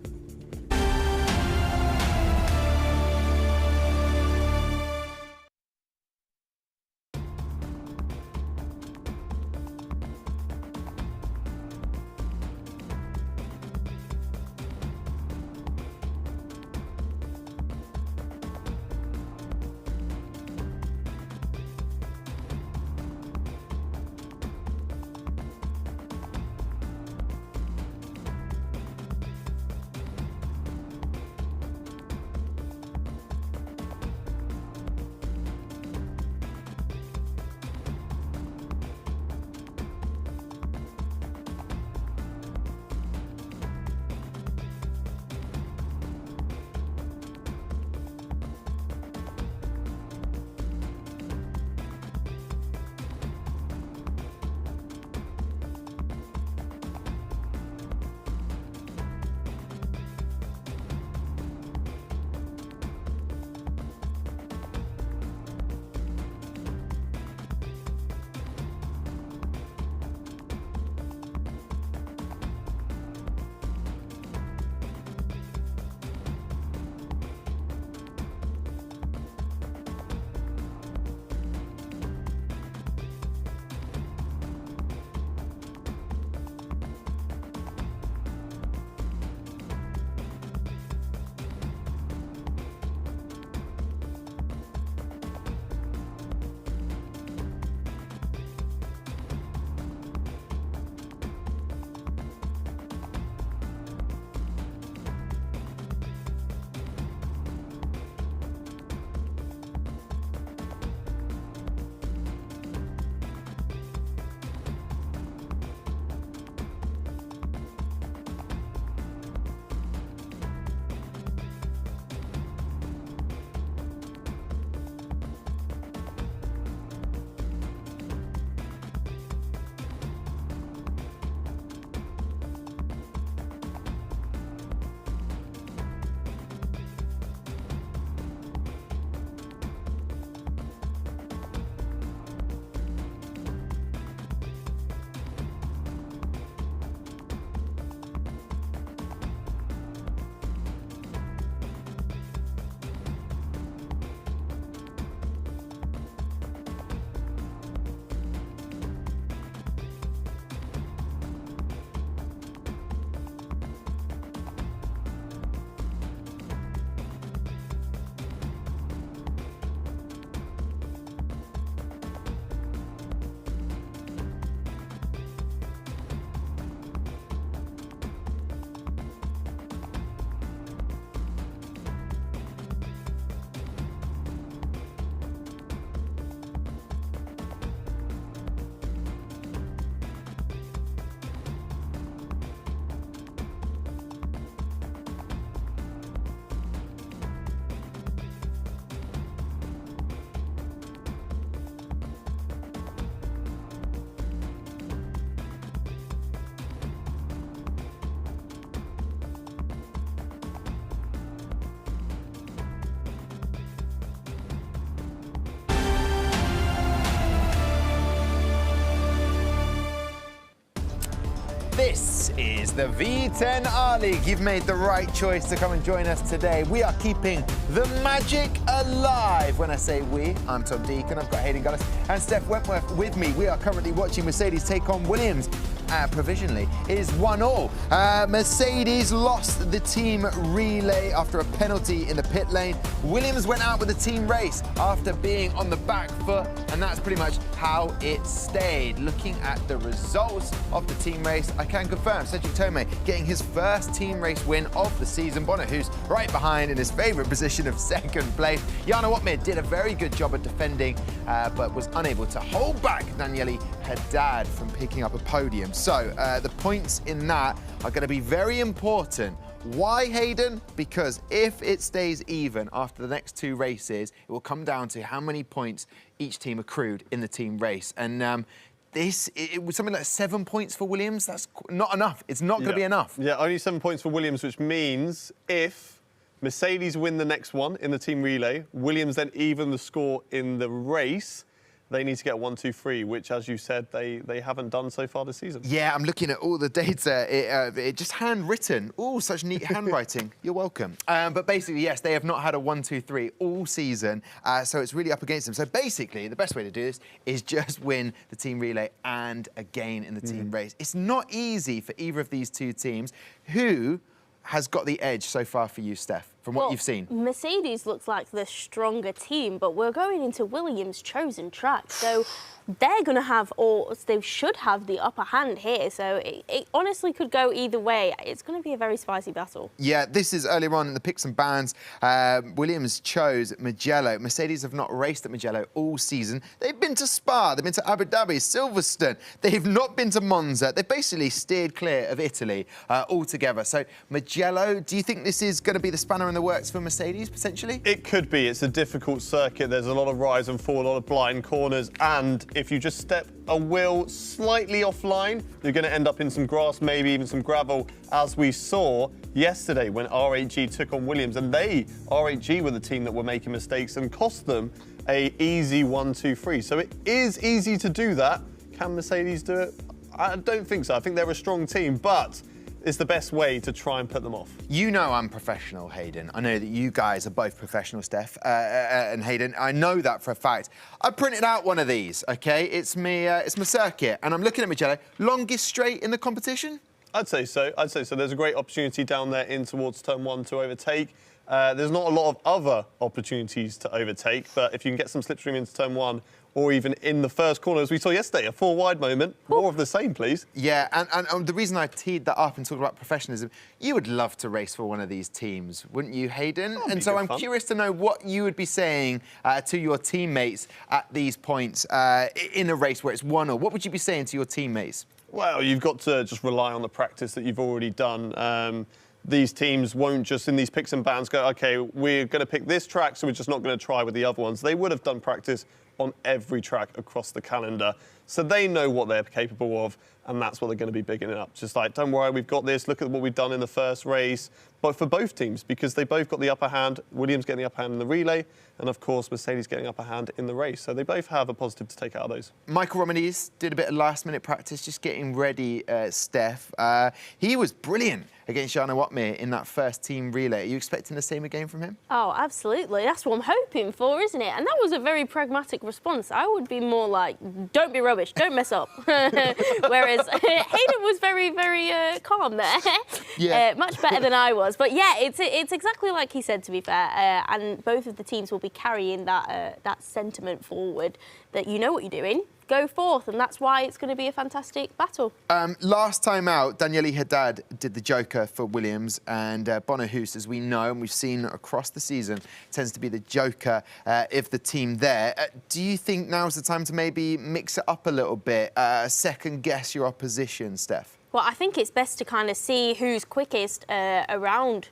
is the V10 R League. You've made the right choice to come and join us today. We are keeping the magic alive. When I say we, I'm Tom Deacon, I've got Hayden Gullis and Steph Wentworth with me. We are currently watching Mercedes take on Williams. Provisionally, it is 1-1. Mercedes lost the team relay after a penalty in the pit lane. Williams went out with the team race after being on the back foot, and that's pretty much how it stayed. Looking at the results of the team race, I can confirm Cedric Tomei getting his first team race win of the season. Bonner, who's right behind in his favourite position of second place. Jana Wattmir did a very good job of defending, but was unable to hold back Daniele Haddad from picking up a podium. So the points in that are going to be very important. Why, Hayden? Because if it stays even after the next two races, it will come down to how many points each team accrued in the team race. And it was something like 7 points for Williams. That's not enough. It's not going to be enough.
Yeah, only 7 points for Williams, which means if Mercedes win the next one in the team relay, Williams then even the score in the race, they need to get 1, 2, 3, which, as you said, they haven't done so far this season. Yeah,
I'm looking at all the data. It just handwritten. Oh, such neat handwriting. You're welcome. But basically, yes, they have not had a 1, 2, 3 all season, so it's really up against them. So basically, the best way to do this is just win the team relay and again in the team race. It's not easy for either of these two teams. Who has got the edge so far for you, Steph, from what you've seen?
Mercedes looks like the stronger team, but we're going into Williams' chosen track. So they're going to have, or they should have, the upper hand here. So it honestly could go either way. It's going to be a very spicy battle.
Yeah, this is earlier on in the picks and bans. Williams chose Mugello. Mercedes have not raced at Mugello all season. They've been to Spa, they've been to Abu Dhabi, Silverstone. They've not been to Monza. They've basically steered clear of Italy altogether. So Mugello, do you think this is going to be the spanner in the works for Mercedes, potentially?
It could be. It's a difficult circuit. There's a lot of rise and fall, a lot of blind corners, and if you just step a wheel slightly offline, you're going to end up in some grass, maybe even some gravel, as we saw yesterday when RHG took on Williams. And RHG were the team that were making mistakes and cost them a easy 1, 2, 3. So it is easy to do that. Can Mercedes do it? I don't think so. I think they're a strong team, but it's the best way to try and put them off.
You know I'm professional, Hayden. I know that you guys are both professional, Steph and Hayden. I know that for a fact. I printed out one of these, OK? It's my circuit, and I'm looking at Mugello. Longest straight in the competition?
I'd say so. There's a great opportunity down there in towards turn 1 to overtake. There's not a lot of other opportunities to overtake, but if you can get some slipstream into turn 1, or even in the first corner, as we saw yesterday, a 4-wide moment. More of the same, please.
Yeah, and the reason I teed that up and talked about professionalism, you would love to race for one of these teams, wouldn't you, Hayden? And so I'm curious to know what you would be saying to your teammates at these points in a race where it's 1-1. What would you be saying to your teammates?
Well, you've got to just rely on the practice that you've already done. These teams won't just, in these picks and bans, go, OK, we're going to pick this track, so we're just not going to try with the other ones. They would have done practice on every track across the calendar. So they know what they're capable of, and that's what they're going to be bigging it up. Just like, don't worry, we've got this. Look at what we've done in the first race. But for both teams, because they both got the upper hand, Williams getting the upper hand in the relay, and of course, Mercedes getting upper hand in the race. So they both have a positive to take out of those.
Michael Romaniz did a bit of last-minute practice, just getting ready, Steph. He was brilliant against Jana Wattmir in that first team relay. Are you expecting the same again from him?
Oh, absolutely. That's what I'm hoping for, isn't it? And that was a very pragmatic response. I would be more like, don't be rubbish, don't mess up. Whereas Hayden was very, very calm there. Yeah. Much better than I was. But yeah, it's exactly like he said, to be fair. And both of the teams will be carrying that sentiment forward, that you know what you're doing, go forth, and that's why it's going to be a fantastic battle.
Last time out, Daniele Haddad did the joker for Williams, and Bonner Hoos, as we know and we've seen across the season, tends to be the joker of the team there. Do you think now's the time to maybe mix it up a little bit, second guess your opposition, Steph?
Well, I think it's best to kind of see who's quickest around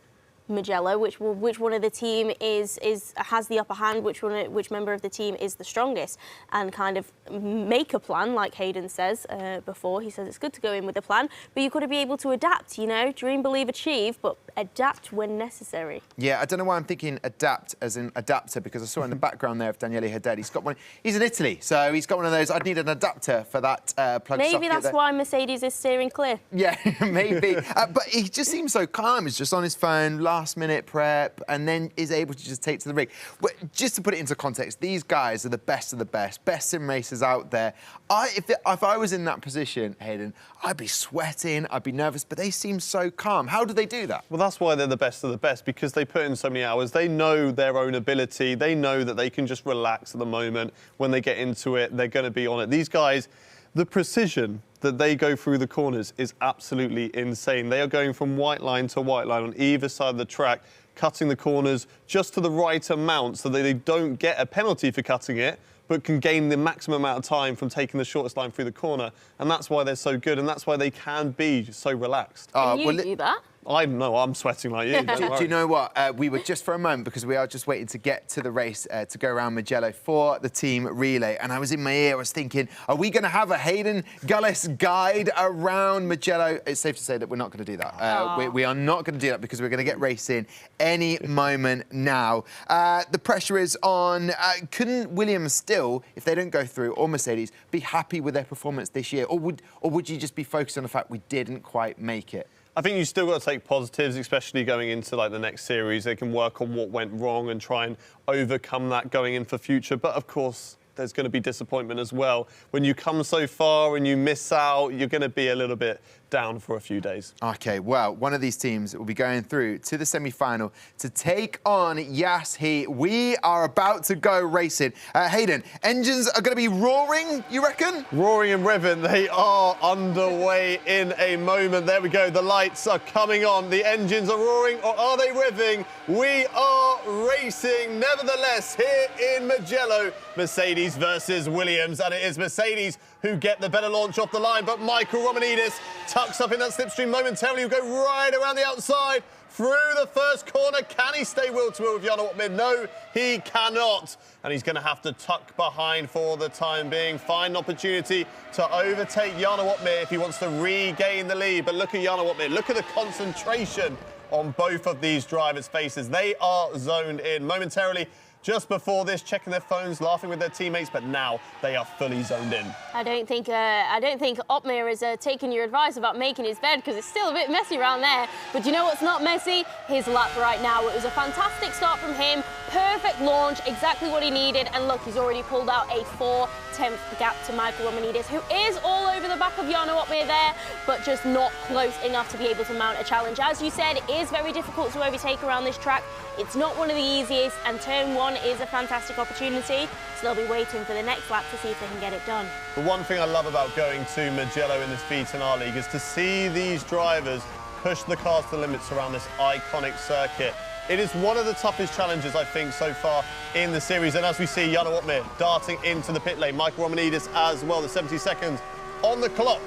Mugello, which one of the team has the upper hand, which member of the team is the strongest, and kind of make a plan, like Hayden says before. He says it's good to go in with a plan, but you've got to be able to adapt, you know, dream, believe, achieve, but adapt when necessary.
Yeah, I don't know why I'm thinking adapt as in adapter, because I saw in the background there of Daniele Haddad, he's got one. He's in Italy, so he's got one of those. I'd need an adapter for that plug socket.
Maybe that's why Mercedes is steering clear.
Yeah, maybe. But he just seems so calm. He's just on his phone, last-minute prep, and then is able to just take to the rig. But just to put it into context, these guys are the best of the best sim racers out there. If I was in that position, Hayden, I'd be sweating, I'd be nervous, but they seem so calm. How do they do that?
Well, that's why they're the best of the best, because they put in so many hours. They know their own ability. They know that they can just relax at the moment. When they get into it, they're going to be on it. These guys, the precision that they go through the corners is absolutely insane. They are going from white line to white line on either side of the track, cutting the corners just to the right amount so that they don't get a penalty for cutting it, but can gain the maximum amount of time from taking the shortest line through the corner. And that's why they're so good, and that's why they can be so relaxed.
Can you do that?
I'm sweating like you.
Do you know what? We were just for a moment, because we are just waiting to get to the race to go around Mugello for the team relay. And I was in my ear, I was thinking, are we going to have a Hayden Gullis guide around Mugello? It's safe to say that we're not going to do that. We are not going to do that, because we're going to get racing any moment now. The pressure is on. Couldn't Williams still, if they don't go through, or Mercedes, be happy with their performance this year? Or would you just be focused on the fact we didn't quite make it?
I think you still got to take positives, especially going into like the next series. They can work on what went wrong and try and overcome that going in for future. But of course, there's going to be disappointment as well. When you come so far and you miss out, you're going to be a little bit down for a few days.
OK, well, one of these teams will be going through to the semi-final to take on Yas Heat. We are about to go racing. Hayden, engines are going to be roaring, you reckon?
Roaring and revving, they are underway in a moment. There we go, the lights are coming on. The engines are roaring, or are they revving? We are racing, nevertheless, here in Mugello. Mercedes versus Williams, and it is Mercedes who get the better launch off the line, but Michael Romanidis tucks up in that slipstream momentarily. He'll go right around the outside through the first corner. Can he stay wheel-to-wheel with Jana Wattmir? No, he cannot. And he's going to have to tuck behind for the time being. Find an opportunity to overtake Jana Wattmir if he wants to regain the lead. But look at Jana Wattmir. Look at the concentration on both of these drivers' faces. They are zoned in momentarily. Just before this, checking their phones, laughing with their teammates, but now they are fully zoned in.
I don't think Ottmir is taking your advice about making his bed, because it's still a bit messy around there. But you know what's not messy? His lap right now. It was a fantastic start from him. Perfect launch, exactly what he needed. And look, he's already pulled out a 4/10 gap to Michael Romanidis, who is all over the back of Jana Wattmir there, but just not close enough to be able to mount a challenge. As you said, it is very difficult to overtake around this track. It's not one of the easiest, and turn one is a fantastic opportunity, so they'll be waiting for the next lap to see if they can get it done.
The one thing I love about going to Mugello in this V10 R League is to see these drivers push the cars to the limits around this iconic circuit. It is one of the toughest challenges, I think, so far in the series. And as we see, Jana Wattmir darting into the pit lane, Michael Romanidis as well. The 70 seconds on the clock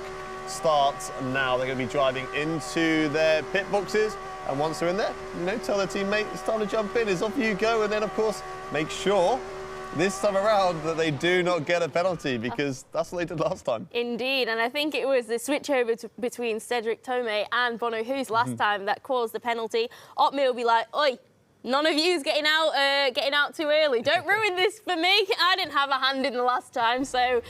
starts now. They're going to be driving into their pit boxes. And once they're in there, you know, tell their teammate it's time to jump in. It's off you go. And then, of course, make sure this time around that they do not get a penalty, because that's what they did last time.
Indeed, and I think it was the switch over between Cedric Tomei and Bono Hoos last time that caused the penalty. Ottmir will be like, oi, none of you's getting out too early. Don't ruin this for me. I didn't have a hand in the last time. So,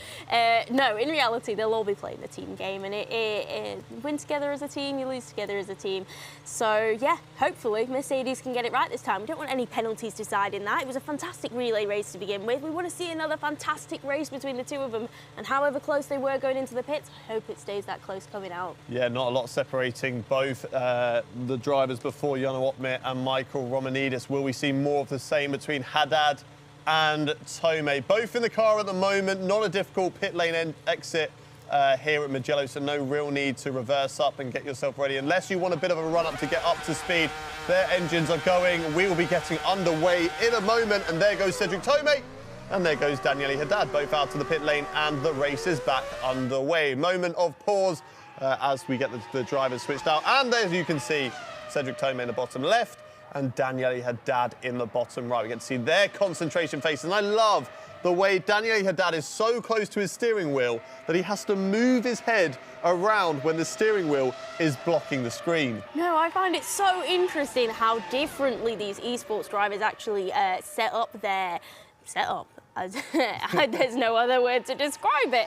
no, in reality, they'll all be playing the team game. And it win together as a team, you lose together as a team. So, yeah, hopefully Mercedes can get it right this time. We don't want any penalties deciding that. It was a fantastic relay race to begin with. We want to see another fantastic race between the two of them. And however close they were going into the pits, I hope it stays that close coming out.
Yeah, not a lot separating both the drivers before Jana Wattmir and Michael Romanidis. Will we see more of the same between Haddad and Tomei? Both in the car at the moment. Not a difficult pit lane exit here at Mugello, so no real need to reverse up and get yourself ready. Unless you want a bit of a run-up to get up to speed, their engines are going. We will be getting underway in a moment. And there goes Cedric Tomei. And there goes Daniele Haddad, both out to the pit lane, and the race is back underway. Moment of pause as we get the drivers switched out. And as you can see, Cedric Tomé in the bottom left, and Daniele Haddad in the bottom right. We get to see their concentration faces, and I love the way Daniele Haddad is so close to his steering wheel that he has to move his head around when the steering wheel is blocking the screen.
No, I find it so interesting how differently these esports drivers actually set up their setup. There's no other word to describe it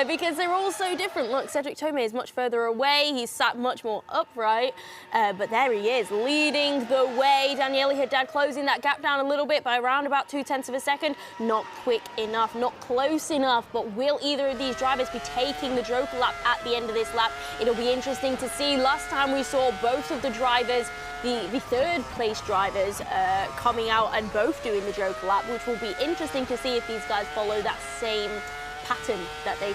because they're all so different. Look, Cedric Tomé is much further away. He's sat much more upright, but there he is, leading the way. Daniele Haddad closing that gap down a little bit by around about 0.2 of a second. Not quick enough, not close enough, but will either of these drivers be taking the Joker lap at the end of this lap? It'll be interesting to see. Last time we saw both of the drivers, the third place drivers coming out and both doing the Joker lap, which will be interesting to see if these guys follow that same pattern that they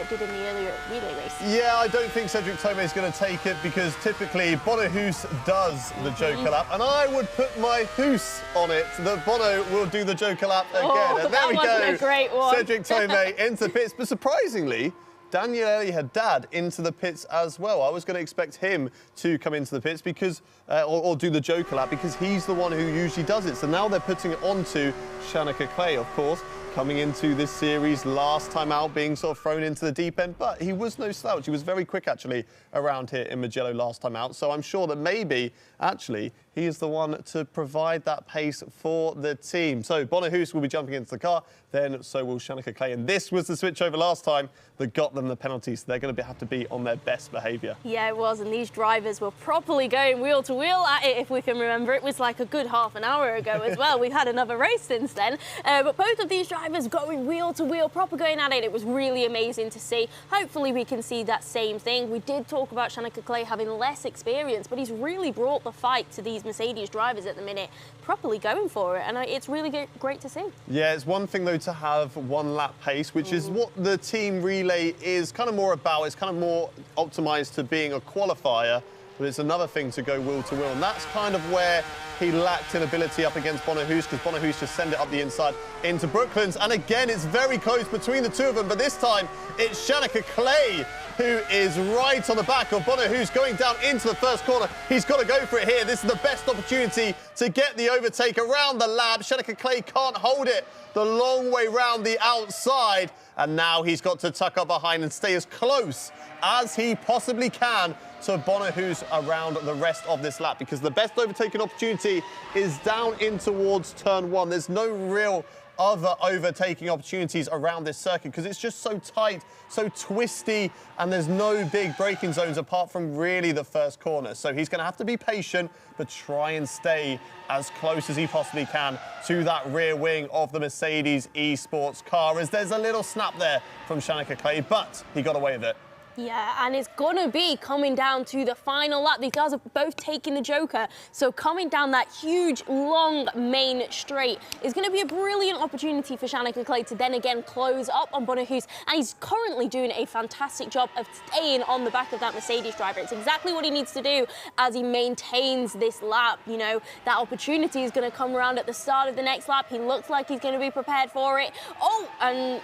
did in the earlier relay race.
Yeah, I don't think Cedric Tomé is going to take it because typically Bono Hoos does the Joker lap, and I would put my Hoos on it that Bono will do the Joker lap again. And there we go.
A great one.
Cedric Tomé into the pits, but surprisingly, Daniele Haddad into the pits as well. I was going to expect him to come into the pits because, or do the Joker lap because he's the one who usually does it. So now they're putting it onto Shanika Clay, of course, coming into this series last time out, being sort of thrown into the deep end, but he was no slouch. He was very quick, actually, around here in Mugello last time out. So I'm sure that maybe, actually, he is the one to provide that pace for the team. So Bono Hoos will be jumping into the car, then so will Shanika Clay. And this was the switchover last time that got them the penalty, so they're going to have to be on their best behaviour.
Yeah, it was, and these drivers were properly going wheel to wheel at it, if we can remember. It was like a good half an hour ago as well. We've had another race since then, but both of these drivers going wheel to wheel, proper going at it. It was really amazing to see. Hopefully we can see that same thing. We did talk about Shanika Clay having less experience, but he's really brought the fight to these Mercedes drivers at the minute, properly going for it, and it's really great to see.
Yeah, it's one thing though to have one lap pace, which is what the team relay is kind of more about. It's kind of more optimized to being a qualifier, but it's another thing to go wheel to wheel, and that's kind of where he lacked in ability up against Bono Hoos, because Bono Hoos just send it up the inside into Brooklands, and again it's very close between the two of them, but this time it's Shanika Clay who is right on the back of Bono Hoos going down into the first corner. He's got to go for it here. This is the best opportunity to get the overtake around the lap. Shanika Clay can't hold it the long way round the outside, and now he's got to tuck up behind and stay as close as he possibly can to Bono Hoos around the rest of this lap, because the best overtaking opportunity is down in towards turn one. There's no real other overtaking opportunities around this circuit because it's just so tight, so twisty, and there's no big braking zones apart from really the first corner. So he's going to have to be patient, but try and stay as close as he possibly can to that rear wing of the Mercedes Esports car, as there's a little snap there from Shanika Clay, but he got away with it.
Yeah, and it's going to be coming down to the final lap. These guys are both taking the Joker, so coming down that huge, long main straight is going to be a brilliant opportunity for Shanika Clay to then again close up on Bono Hoos, and he's currently doing a fantastic job of staying on the back of that Mercedes driver. It's exactly what he needs to do as he maintains this lap. You know, that opportunity is going to come around at the start of the next lap. He looks like he's going to be prepared for it. Oh, and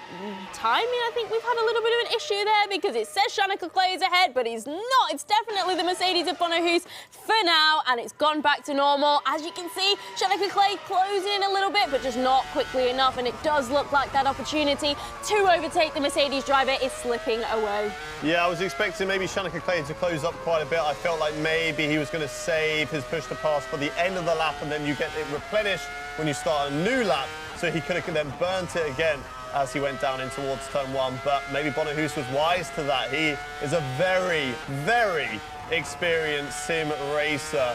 timing, I think we've had a little bit of an issue there because it says Shanika Clay is ahead, but he's not. It's definitely the Mercedes of Bono Hoos for now, and it's gone back to normal. As you can see, Shanika Clay closing in a little bit, but just not quickly enough, and it does look like that opportunity to overtake the Mercedes driver is slipping away.
Yeah, I was expecting maybe Shanika Clay to close up quite a bit. I felt like maybe he was going to save his push to pass for the end of the lap, and then you get it replenished when you start a new lap, so he could have then burnt it again as he went down in towards turn one. But maybe Bono Hoos was wise to that. He is a very, very experienced sim racer.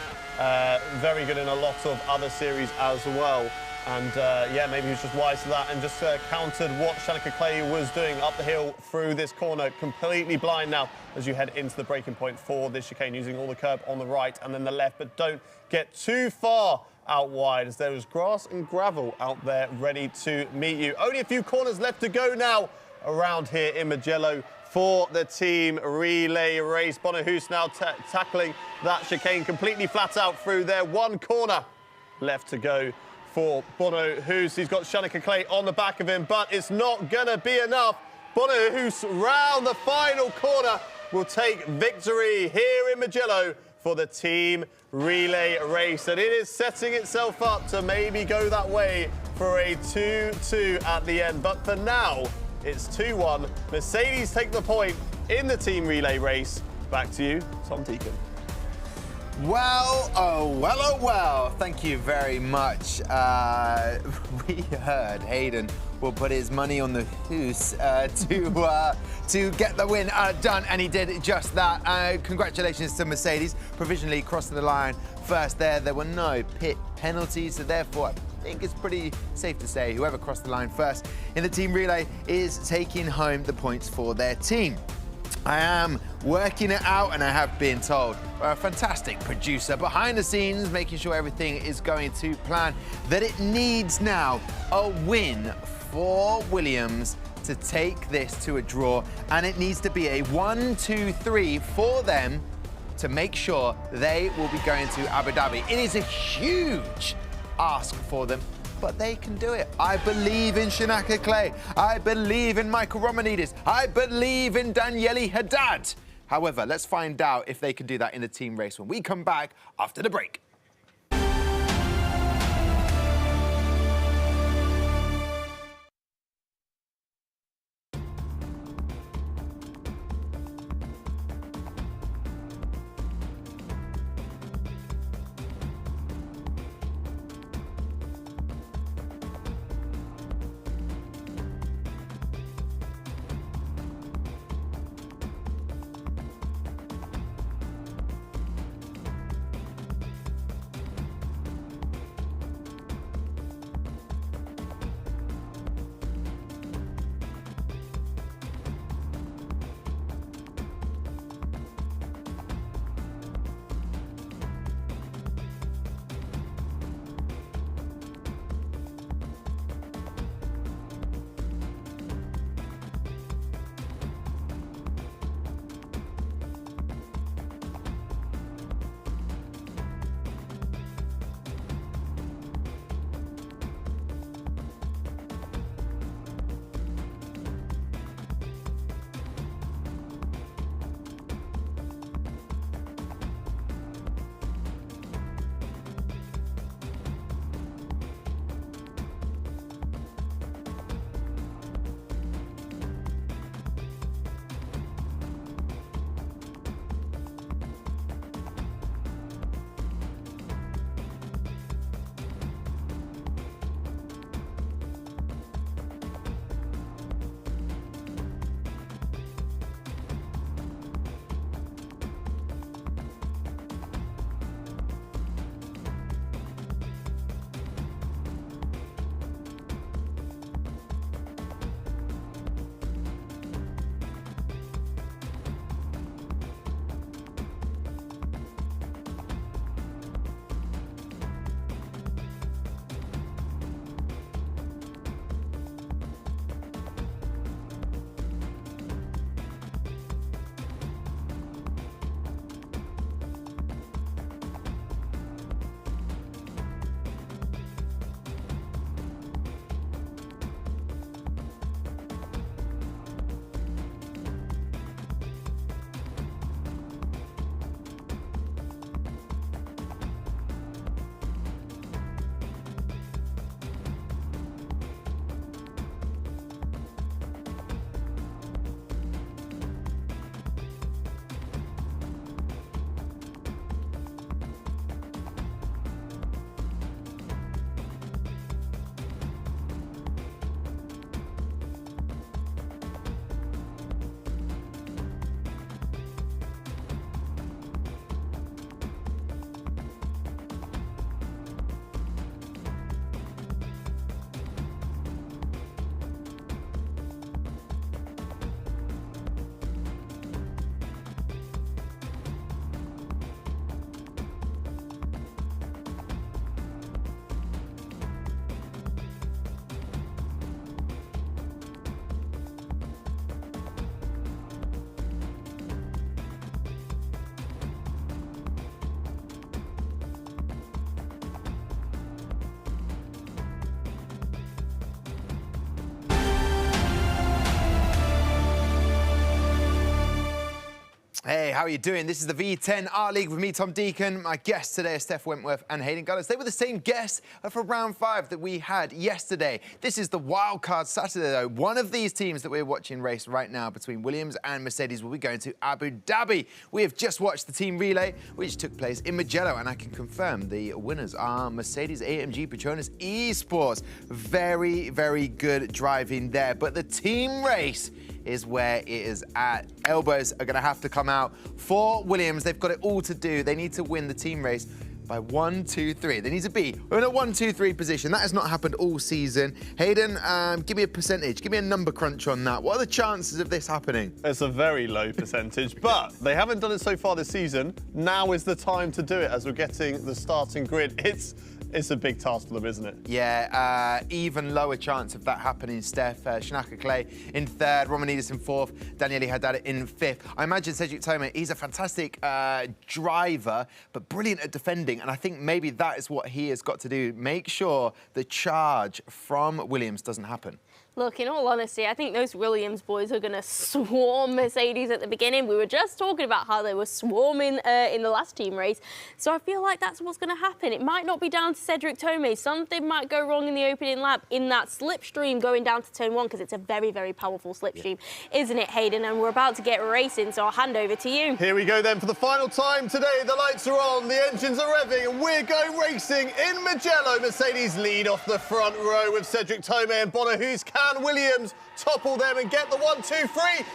Very good in a lot of other series as well. And yeah, maybe he was just wise to that and just countered what Shanika Clay was doing up the hill through this corner. Completely blind now as you head into the braking point for this chicane, using all the curb on the right and then the left, but don't get too far out wide as there is grass and gravel out there ready to meet you. Only a few corners left to go now around here in Mugello for the team relay race. Bono Hoos now tackling that chicane completely flat out through there. One corner left to go for Bono Hoos. He's got Shanika Clay on the back of him, but it's not gonna be enough. Bono Hoos round the final corner will take victory here in Mugello for the team relay race. And it is setting itself up to maybe go that way for a 2-2 at the end. But for now, it's 2-1. Mercedes take the point in the team relay race. Back to you, Tom Deacon.
Well, oh, well, oh, well. Thank you very much. We heard Hayden will put his money on the hoose to get the win done, and he did just that. Congratulations to Mercedes, provisionally crossing the line first there. There were no pit penalties, so therefore I think it's pretty safe to say whoever crossed the line first in the team relay is taking home the points for their team. I am working it out, and I have been told by a fantastic producer behind the scenes, making sure everything is going to plan, that it needs now a win for Williams to take this to a draw, and it needs to be a 1-2-3 for them to make sure they will be going to Abu Dhabi. It is a huge ask for them, but they can do it. I believe in Shanaka Clay. I believe in Michael Romanidis. I believe in Daniele Haddad. However, let's find out if they can do that in the team race when we come back after the break. Hey, how are you doing? This is the V10 R League with me, Tom Deacon. My guests today are Steph Wentworth and Hayden Gullis. They were the same guests for round 5 that we had yesterday. This is the Wildcard Saturday, though. One of these teams that we're watching race right now between Williams and Mercedes will be going to Abu Dhabi. We have just watched the team relay, which took place in Mugello, and I can confirm the winners are Mercedes-AMG Petronas Esports. Very, very good driving there. But the team race is where it is at. Elbows are going to have to come out for Williams. They've got it all to do. They need to win the team race by 1, 2, 3. They need to be in a 1, 2, 3 position. That has not happened all season. Hayden, give me a percentage. Give me a number crunch on that. What are the chances of this happening?
It's a very low percentage, but they haven't done it so far this season. Now is the time to do it as we're getting the starting grid. It's a big task for them, isn't it?
Yeah, even lower chance of that happening, Steph. Shanaka Clay in 3rd, Romanidis in 4th, Daniele Haddad in 5th. I imagine Cedric Tome, he's a fantastic driver, but brilliant at defending, and I think maybe that is what he has got to do. Make sure the charge from Williams doesn't happen.
Look, in all honesty, I think those Williams boys are going to swarm Mercedes at the beginning. We were just talking about how they were swarming in the last team race. So I feel like that's what's going to happen. It might not be down to Cedric Tome. Something might go wrong in the opening lap in that slipstream going down to turn 1, because it's a very, very powerful slipstream, isn't it, Hayden? And we're about to get racing, so I'll hand over to you.
Here we go then for the final time today. The lights are on, the engines are revving, and we're going racing in Mugello. Mercedes lead off the front row with Cedric Tome and Bonahus. Can Williams topple them and get the 1, 2, 3?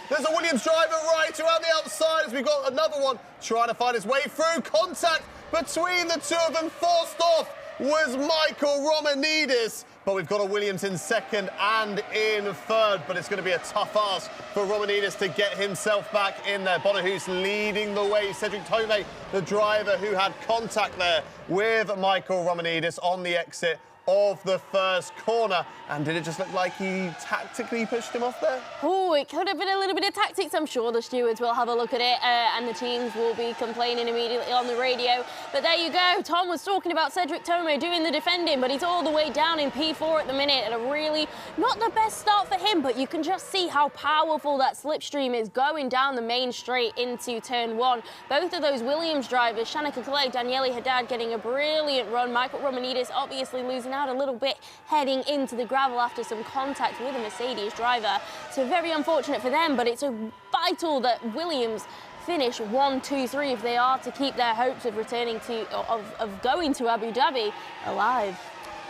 There's a Williams driver right around the outside as we've got another one trying to find his way through. Contact between the two of them. Forced off was Michael Romanidis. But we've got a Williams in 2nd and in 3rd. But it's going to be a tough ask for Romanidis to get himself back in there. Bonahus leading the way. Cedric Tome, the driver who had contact there with Michael Romanidis on the exit of the first corner. And did it just look like he tactically pushed him off there?
Oh, it could have been a little bit of tactics. I'm sure the stewards will have a look at it and the teams will be complaining immediately on the radio. But there you go. Tom was talking about Cedric Tome doing the defending, but he's all the way down in P4 at the minute, and a really not the best start for him, but you can just see how powerful that slipstream is going down the main straight into turn 1. Both of those Williams drivers, Shanaka Clay, Daniele Haddad, getting a brilliant run. Michael Romanidis obviously losing out a little bit heading into the gravel after some contact with a Mercedes driver. So very unfortunate for them, but it's vital that Williams finish 1, 2, 3 if they are to keep their hopes of returning to, of going to Abu Dhabi alive.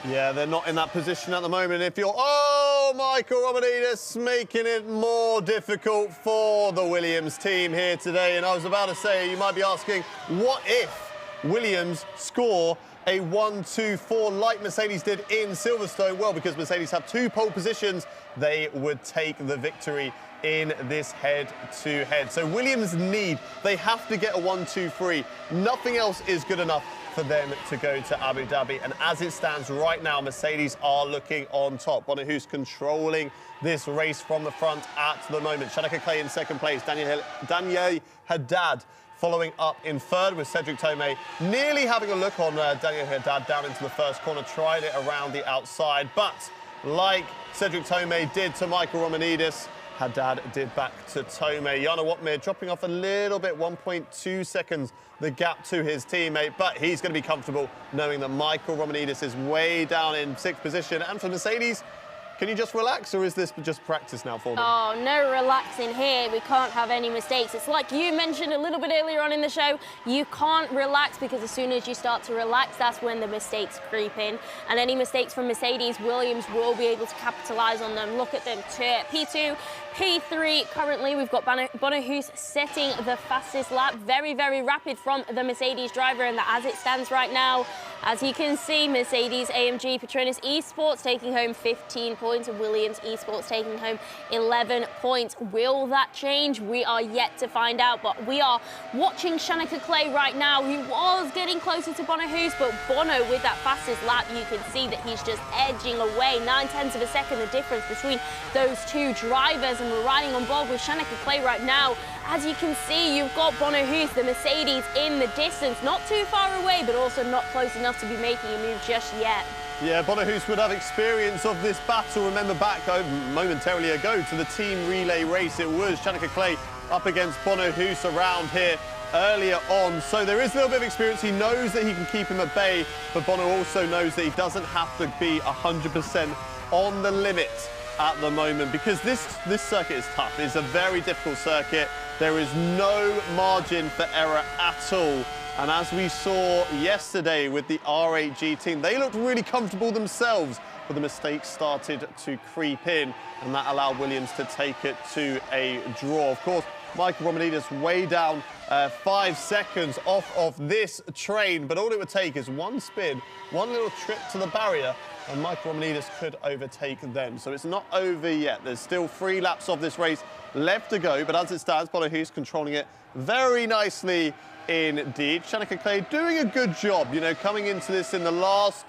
Yeah, they're not in that position at the moment. If you're, oh, Michael Romanidis making it more difficult for the Williams team here today. And I was about to say, you might be asking, what if Williams score a 1, 2, 4 like Mercedes did in Silverstone? Well, because Mercedes have 2 pole positions, they would take the victory in this head-to-head. So Williams they have to get a 1, 2, 3. Nothing else is good enough for them to go to Abu Dhabi. And as it stands right now, Mercedes are looking on top. Bonahus controlling this race from the front at the moment. Shanaka Clay in 2nd place. Daniele Haddad following up in 3rd with Cedric Tome nearly having a look on Daniele Haddad down into the first corner, tried it around the outside, but like Cedric Tome did to Michael Romanidis, Haddad did back to Tome. Jana Watmir dropping off a little bit, 1.2 seconds, the gap to his teammate, but he's going to be comfortable knowing that Michael Romanidis is way down in 6th position. And for Mercedes, can you just relax, or is this just practice now for them?
Oh, no relaxing here. We can't have any mistakes. It's like you mentioned a little bit earlier on in the show. You can't relax, because as soon as you start to relax, that's when the mistakes creep in. And any mistakes from Mercedes, Williams will be able to capitalise on them. Look at them. P2, P3. Currently, we've got Bonahus setting the fastest lap. Very, very rapid from the Mercedes driver. And as it stands right now, as you can see, Mercedes-AMG Petronas Esports taking home 15 points. And Williams Esports taking home 11 points. Will that change? We are yet to find out, but we are watching Shanaka Clay right now, who was getting closer to Bonahus, but Bono with that fastest lap, you can see that he's just edging away. 9/10 of a second, the difference between those two drivers, and we're riding on board with Shanaka Clay right now. As you can see, you've got Bonahus, the Mercedes, in the distance, not too far away, but also not close enough to be making a move just yet.
Yeah, Bonahus would have experience of this battle. Remember back momentarily ago to the team relay race. It was Shanaka Clay up against Bono Hoos around here earlier on. So there is a little bit of experience. He knows that he can keep him at bay, but Bono also knows that he doesn't have to be 100% on the limit at the moment, because this circuit is tough. It's a very difficult circuit. There is no margin for error at all. And as we saw yesterday with the R8G team, they looked really comfortable themselves, but the mistakes started to creep in, and that allowed Williams to take it to a draw. Of course, Michael Romanidis way down 5 seconds off of this train, but all it would take is one spin, one little trip to the barrier, and Michael Romanidis could overtake them. So it's not over yet. There's still 3 laps of this race left to go, but as it stands, Bono Hoos controlling it very nicely indeed. Shanika Clay doing a good job, you know, coming into this in the last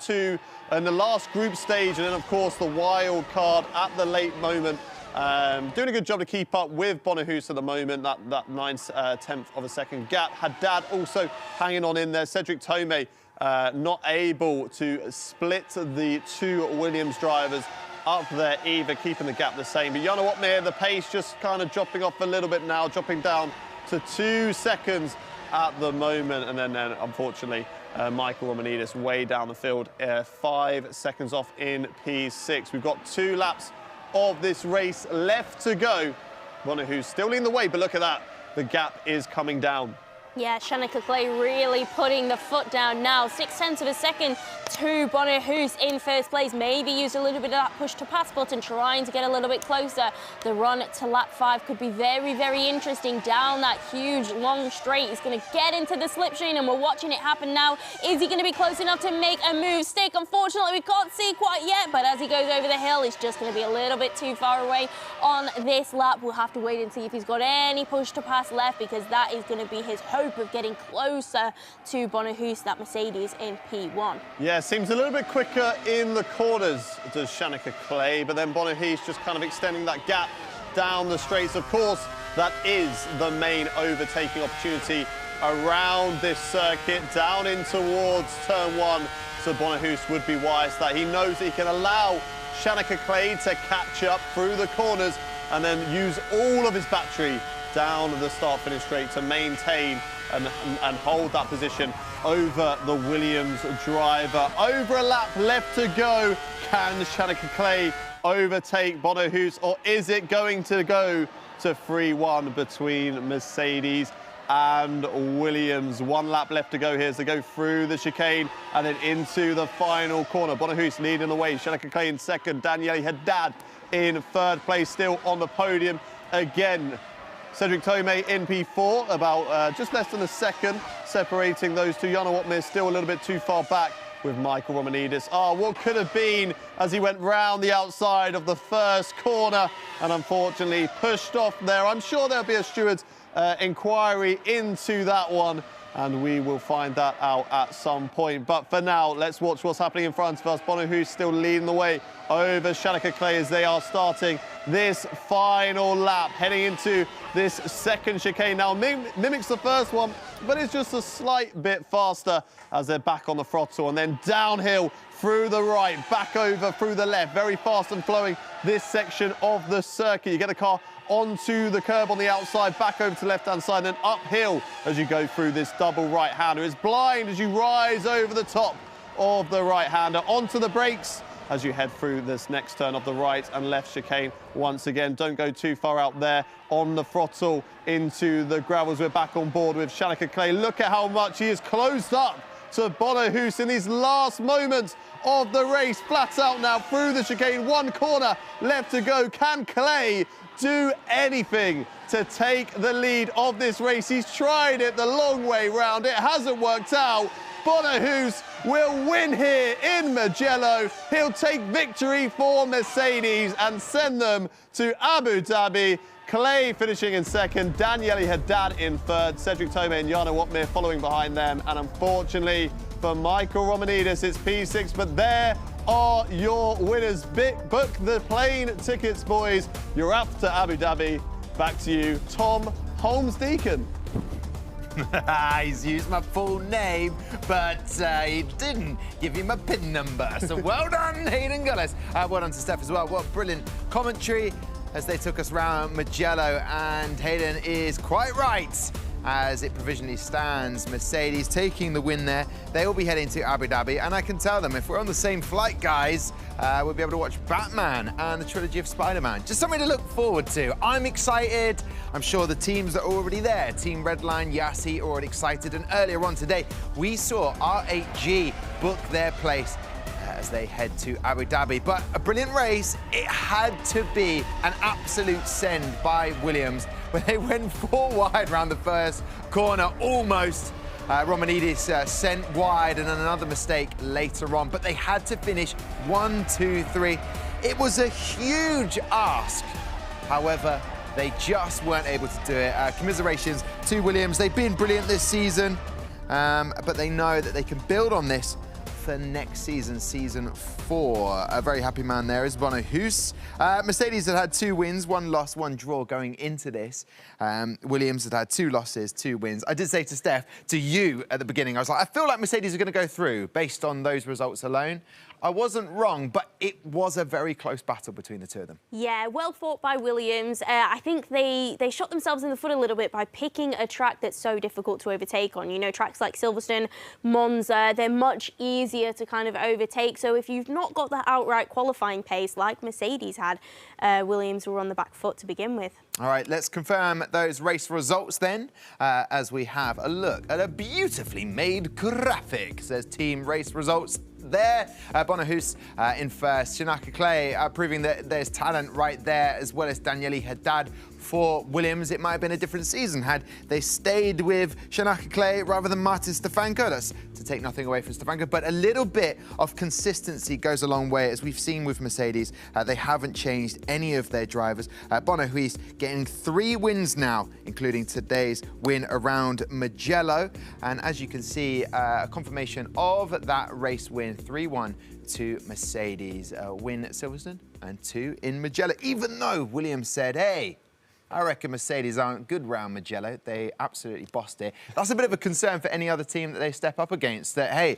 group stage, and then of course the wild card at the late moment. Doing a good job to keep up with Bono Hoos at the moment, that 9/10 of a second gap. Haddad also hanging on in there. Cedric Tomei not able to split the 2 Williams drivers up there either, keeping the gap the same. But Jana Otmir, the pace just kind of dropping off a little bit now, dropping down to 2 seconds at the moment. And then unfortunately, Michael Romanidis way down the field, 5 seconds off in P6. We've got 2 laps of this race left to go. Bono Hoos still leading the way, but look at that. The gap is coming down.
Yeah, Shanika Clay really putting the foot down now. 0.6 of a second to Bono Hoos in first place. Maybe used a little bit of that push to pass button, trying to get a little bit closer. The run to lap 5 could be very, very interesting down that huge long straight. He's going to get into the slipstream, and we're watching it happen now. Is he going to be close enough to make a move stick? Unfortunately, we can't see quite yet, but as he goes over the hill, it's just going to be a little bit too far away on this lap. We'll have to wait and see if he's got any push to pass left, because that is going to be his hope of getting closer to Bono Hoos, that Mercedes in P1.
Yeah, seems a little bit quicker in the corners, does Shanika Clay, but then Bono Hoos just kind of extending that gap down the straights. Of course, that is the main overtaking opportunity around this circuit, down in towards turn 1. So Bono Hoos would be wise that he knows that he can allow Shanika Clay to catch up through the corners and then use all of his battery down the start-finish straight to maintain and hold that position over the Williams driver. Over a lap left to go. Can Shanika Clay overtake Bono Hoos, or is it going to go to 3-1 between Mercedes and Williams? 1 lap left to go here as they go through the chicane and then into the final corner. Bono Hoos leading the way. Shanika Clay in second. Daniele Haddad in third place, still on the podium again. Cedric Tomei in P4, about just less than a second separating those two. Jana Otmir still a little bit too far back with Michael Romanidis. What could have been as he went round the outside of the first corner and unfortunately pushed off there. I'm sure there'll be a steward's inquiry into that one, and we will find that out at some point. But for now, let's watch what's happening in front of us. Bono Hoos still leading the way over Shanika Clay as they are starting this final lap, heading into this second chicane. Now mimics the first one, but it's just a slight bit faster as they're back on the throttle, and then downhill through the right, back over through the left, very fast and flowing this section of the circuit. You get the car onto the curb on the outside, back over to the left-hand side, and then uphill as you go through this double right-hander. It's blind as you rise over the top of the right-hander, onto the brakes as you head through this next turn of the right and left chicane. Once again, don't go too far out there on the throttle into the gravels. We're back on board with Shanika Clay. Look at how much he is closed up to Bono Hoos in these last moments of the race. Flat out now through the chicane, 1 corner left to go. Can Clay do anything to take the lead of this race? He's tried it the long way round. It hasn't worked out. Bono Hoos will win here in Mugello. He'll take victory for Mercedes and send them to Abu Dhabi. Clay finishing in second, Daniele Haddad in third, Cedric Tomei and Jana Otmir following behind them. And unfortunately for Michael Romanidis, it's P6, but there are your winners. Book the plane tickets, boys. You're up to Abu Dhabi. Back to you, Tom Holmes-Deacon.
He's used my full name, but he didn't give you my PIN number. So well done, Hayden Gullis. Well done to Steph as well. What brilliant commentary. as they took us round Mugello, and Hayden is quite right. As it provisionally stands, Mercedes taking the win there. They will be heading to Abu Dhabi, and I can tell them if we're on the same flight, guys, we'll be able to watch Batman and the trilogy of Spider-Man. Just something to look forward to. I'm excited. I'm sure the teams are already there. Team Redline, Yassi, already excited. And earlier on today, we saw R8G book their place as they head to Abu Dhabi. But a brilliant race. It had to be an absolute send by Williams, where they went 4 wide round the first corner, almost. Romanidis sent wide, and then another mistake later on. But they had to finish 1, 2, 3. It was a huge ask. However, they just weren't able to do it. Commiserations to Williams. They've been brilliant this season, but they know that they can build on this for next season, season 4. A very happy man there is Bono Hoos. Mercedes had 2 wins, 1 loss, 1 draw going into this. Williams had 2 losses, 2 wins. I did say to Steph, to you at the beginning, I was like, I feel like Mercedes are going to go through based on those results alone. I wasn't wrong, but it was a very close battle between the two of them. Yeah,
well fought by Williams. I think they shot themselves in the foot a little bit by picking a track that's so difficult to overtake on. You know, tracks like Silverstone, Monza, they're much easier to kind of overtake. So if you've not got that outright qualifying pace like Mercedes had, Williams were on the back foot to begin with.
All right, let's confirm those race results then, as we have a look at a beautifully made graphic. Says team race results there. Bono Hoos in first. Shanaka Clay proving that there's talent right there, as well as Daniele Haddad for Williams. It might have been a different season had they stayed with Shanaka Clay rather than Martin Stefanko. That's to take nothing away from Stefanko, but a little bit of consistency goes a long way, as we've seen with Mercedes. They haven't changed any of their drivers. Bono Hoos getting 3 wins now, including today's win around Mugello. And as you can see, a confirmation of that race win, 3-1 to Mercedes. Win at Silverstone and 2 in Mugello, even though Williams said, hey, I reckon Mercedes aren't good round Mugello. They absolutely bossed it. That's a bit of a concern for any other team that they step up against, that, hey,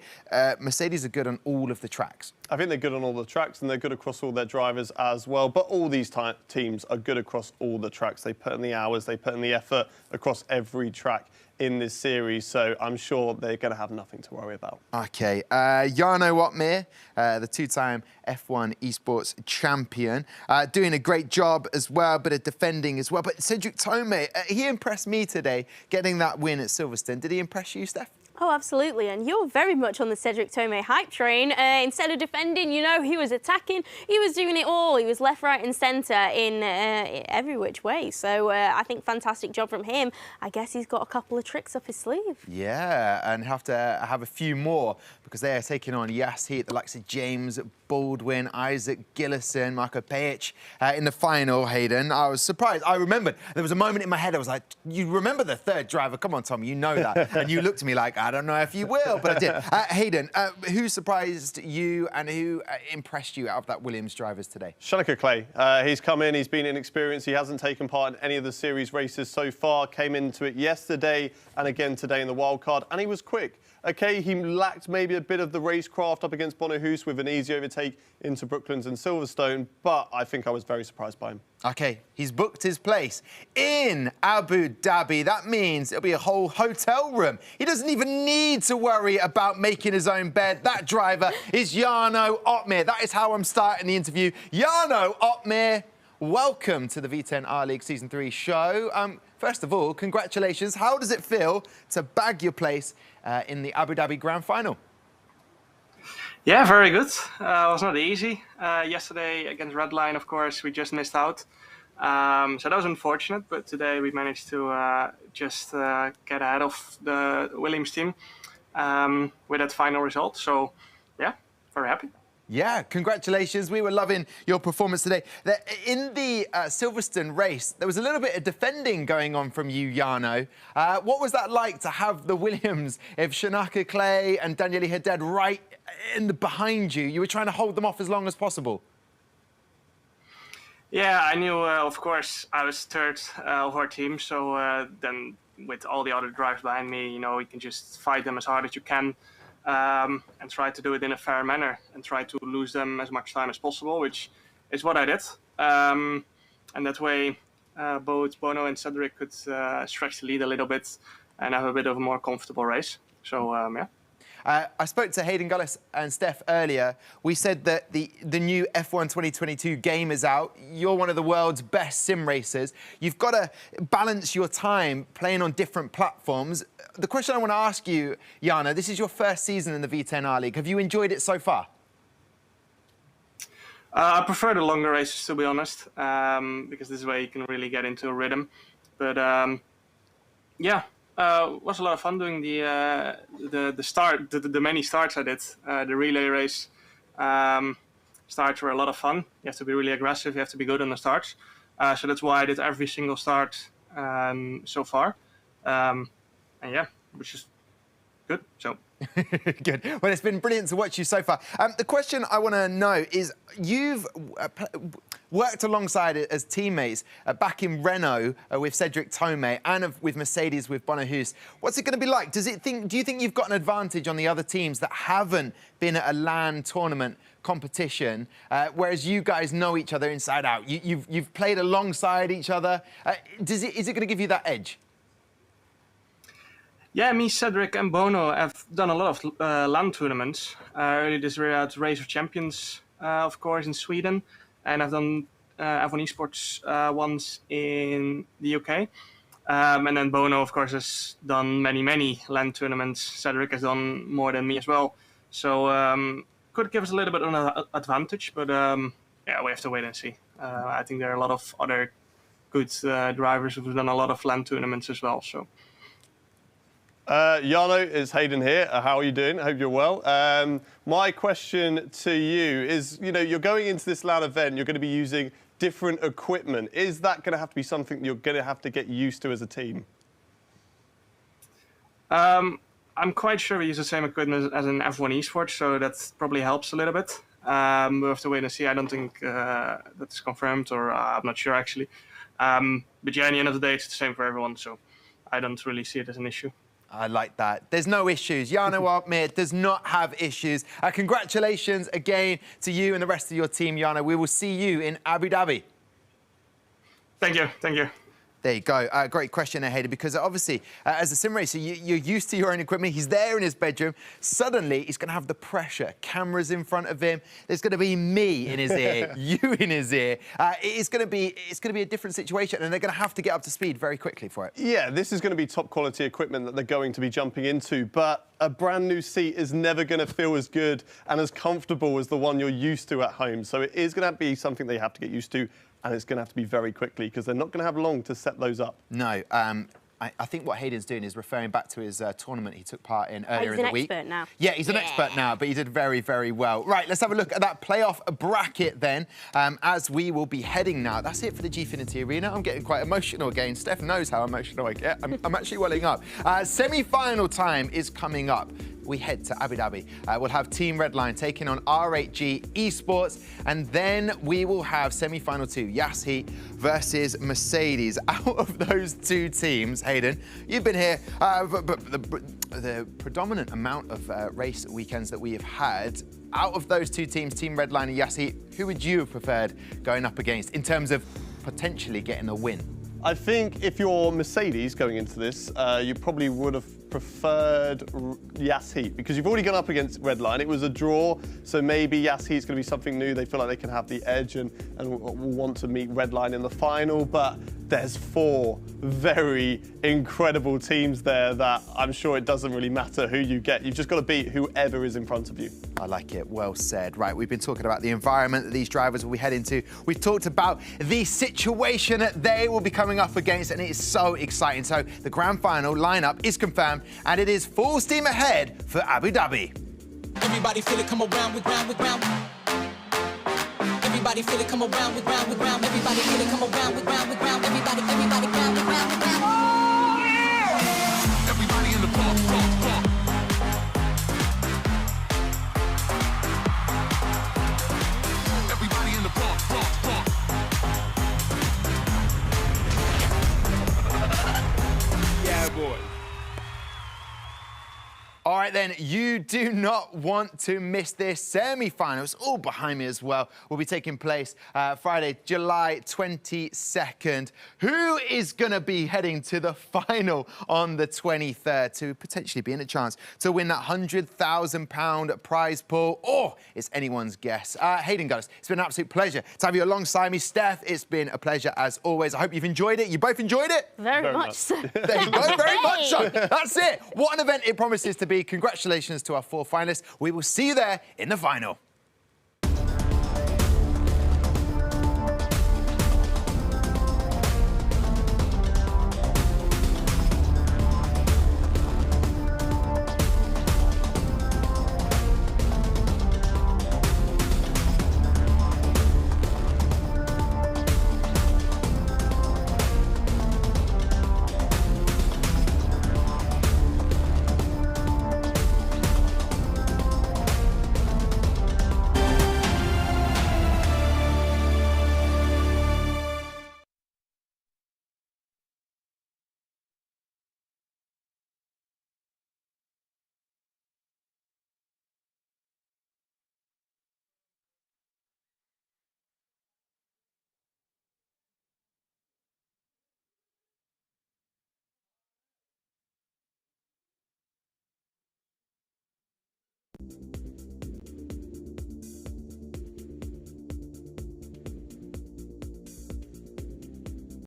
Mercedes are good on all of the tracks. I
think they're good on all the tracks, and they're good across all their drivers as well. But all these teams are good across all the tracks. They put in the hours, they put in the effort across every track in this series, so I'm sure they're going to have nothing to worry about.
OK, Jarno Opmeer, the 2-time F1 Esports champion, doing a great job as well, but defending as well. But Cedric Tomé, he impressed me today, getting that win at Silverstone. Did he impress you, Steph?
Oh, absolutely. And you're very much on the Cedric Tomé hype train. Instead of defending, you know, he was attacking. He was doing it all. He was left, right and centre in every which way. So I think fantastic job from him. I guess he's got a couple of tricks up his sleeve.
Yeah, and have to have a few more, because they are taking on Yassi, the likes of James Baldwin, Isaac Gillison, Marco Pajic in the final, Hayden. I was surprised. I remembered. There was a moment in my head, I was like, you remember the 3rd driver? Come on, Tom, you know that. And you looked at me like, I don't know if you will, but I did. Hayden, who surprised you and who impressed you out of that Williams drivers today?
Shanaka Clay. He's come in, he's been inexperienced. He hasn't taken part in any of the series races so far. Came into it yesterday and again today in the wildcard, and he was quick. OK, he lacked maybe a bit of the racecraft up against Bono Hoos with an easy overtake into Brooklands and Silverstone, but I think I was very surprised by him.
OK, he's booked his place in Abu Dhabi. That means it'll be a whole hotel room. He doesn't even need to worry about making his own bed. That driver is Jarno Opmeer. That is how I'm starting the interview. Jarno Opmeer, welcome to the V10 R League Season 3 show. First of all, congratulations. How does it feel to bag your place in the Abu Dhabi Grand Final?
Yeah, very good. It was not easy. Yesterday against Redline, of course, we just missed out. So that was unfortunate, but today we managed to just get ahead of the Williams team with that final result. So, yeah, very happy.
Yeah, congratulations. We were loving your performance today. In the Silverstone race, there was a little bit of defending going on from you, Jarno. What was that like to have the Williams of Shanaka Clay and Daniele Haddad right behind you? You were trying to hold them off as long as possible.
Yeah, I knew, of course, I was 3rd of our team. So then with all the other drivers behind me, you know, you can just fight them as hard as you can. And try to do it in a fair manner and try to lose them as much time as possible, which is what I did. and that way both Bono and Cedric could stretch the lead a little bit and have a bit of a more comfortable race. So yeah.
I spoke to Hayden Gullis and Steph earlier. We said that the new F1 2022 game is out. You're one of the world's best sim racers. You've got to balance your time playing on different platforms. The question I want to ask you, Jana, this is your first season in the V10 R League. Have you enjoyed it so far?
I prefer the longer races, to be honest, because this way you can really get into a rhythm. But yeah. It was a lot of fun doing the many starts I did. The relay race starts were a lot of fun. You have to be really aggressive. You have to be good on the starts. So that's why I did every single start so far. And yeah, which is good. So.
Good. Well, it's been brilliant to watch you so far. The question I want to know is, you've worked alongside as teammates back in Renault with Cedric Tomé and with Mercedes with Bono Hus. What's it going to be like? Do you think you've got an advantage on the other teams that haven't been at a LAN tournament competition, whereas you guys know each other inside out? You've played alongside each other. Is it going to give you that edge?
Yeah, me, Cedric and Bono have done a lot of LAN tournaments. Earlier this year at Race of Champions, of course, in Sweden. And I've done F1 Esports once in the UK. And then Bono, of course, has done many LAN tournaments. Cedric has done more than me as well. So could give us a little bit of an advantage. But yeah, we have to wait and see. I think there are a lot of other good drivers who've done a lot of LAN tournaments as well. So.
Jarno, it's Hayden here. How are you doing? I hope you're well. My question to you is, you're going into this LAN event, you're going to be using different equipment. Is that going to have to be something you're going to have to get used to as a team?
I'm quite sure we use the same equipment as in F1 Esports, so that probably helps a little bit. We'll have to wait and see. I don't think that's confirmed, or I'm not sure actually. But yeah, at the end of the day, it's the same for everyone, so I don't really see it as an issue.
I like that. There's no issues. Jarno Altmeer does not have issues. Congratulations again to you and the rest of your team, Jarno. We will see you in Abu Dhabi.
Thank you. Thank you.
There you go. Great question, Hayden, because obviously, as a sim racer, you're used to your own equipment. He's there in his bedroom. Suddenly, he's going to have the pressure. Cameras in front of him. There's going to be me in his ear, you in his ear. It's going to be a different situation, and they're going to have to get up to speed very quickly for it.
Yeah, this is going to be top quality equipment that they're going to be jumping into, but a brand new seat is never going to feel as good and as comfortable as the one you're used to at home. So it is going to be something they have to get used to. And it's going to have to be very quickly because they're not going to have long to set those up.
No. I think what Hayden's doing is referring back to his tournament he took part in earlier in the week.
He's an expert now.
Yeah, he's an expert now, but he did very, very well. Right, let's have a look at that playoff bracket then, as we will be heading now. That's it for the Gfinity Arena. I'm getting quite emotional again. Steph knows how emotional I get. I'm actually welling up. Semi-final time is coming up. We head to Abu Dhabi. We'll have Team Redline taking on R8G Esports, and then we will have semi-final 2, Yasheet versus Mercedes. Out of those two teams, Hayden, you've been here, but the predominant amount of race weekends that we have had, out of those two teams, Team Redline and Yasheet, who would you have preferred going up against in terms of potentially getting a win?
I think if you're Mercedes going into this, you probably would have preferred Yasheet because you've already gone up against Redline. It was a draw, so maybe Yasheet's going to be something new. They feel like they can have the edge and will want to meet Redline in the final, but there's 4 very incredible teams there that I'm sure it doesn't really matter who you get. You've just got to beat whoever is in front of you.
I like it. Well said. Right, we've been talking about the environment that these drivers will be heading to. We've talked about the situation that they will be coming up against, and it is so exciting. So the grand final lineup is confirmed, and it is full steam ahead for Abu Dhabi.
Everybody feel it come around with round with round. Everybody feel it come around with round with round. Everybody feel it come around with round with round. Everybody round with round with round. Oh, yeah! Everybody in the pump. Everybody in the pump.
All right. right then, you do not want to miss this. Semi-finals, all behind me as well, will be taking place Friday, July 22nd. Who is going to be heading to the final on the 23rd to potentially be in a chance to win that £100,000 prize pool? Or it's anyone's guess. Hayden, guys, it's been an absolute pleasure to have you alongside me. Steph, it's been a pleasure as always. I hope you've enjoyed it. You both enjoyed it?
Very much so.
There you go, very much so. That's it. What an event it promises to be. Congratulations to our 4 finalists. We will see you there in the final.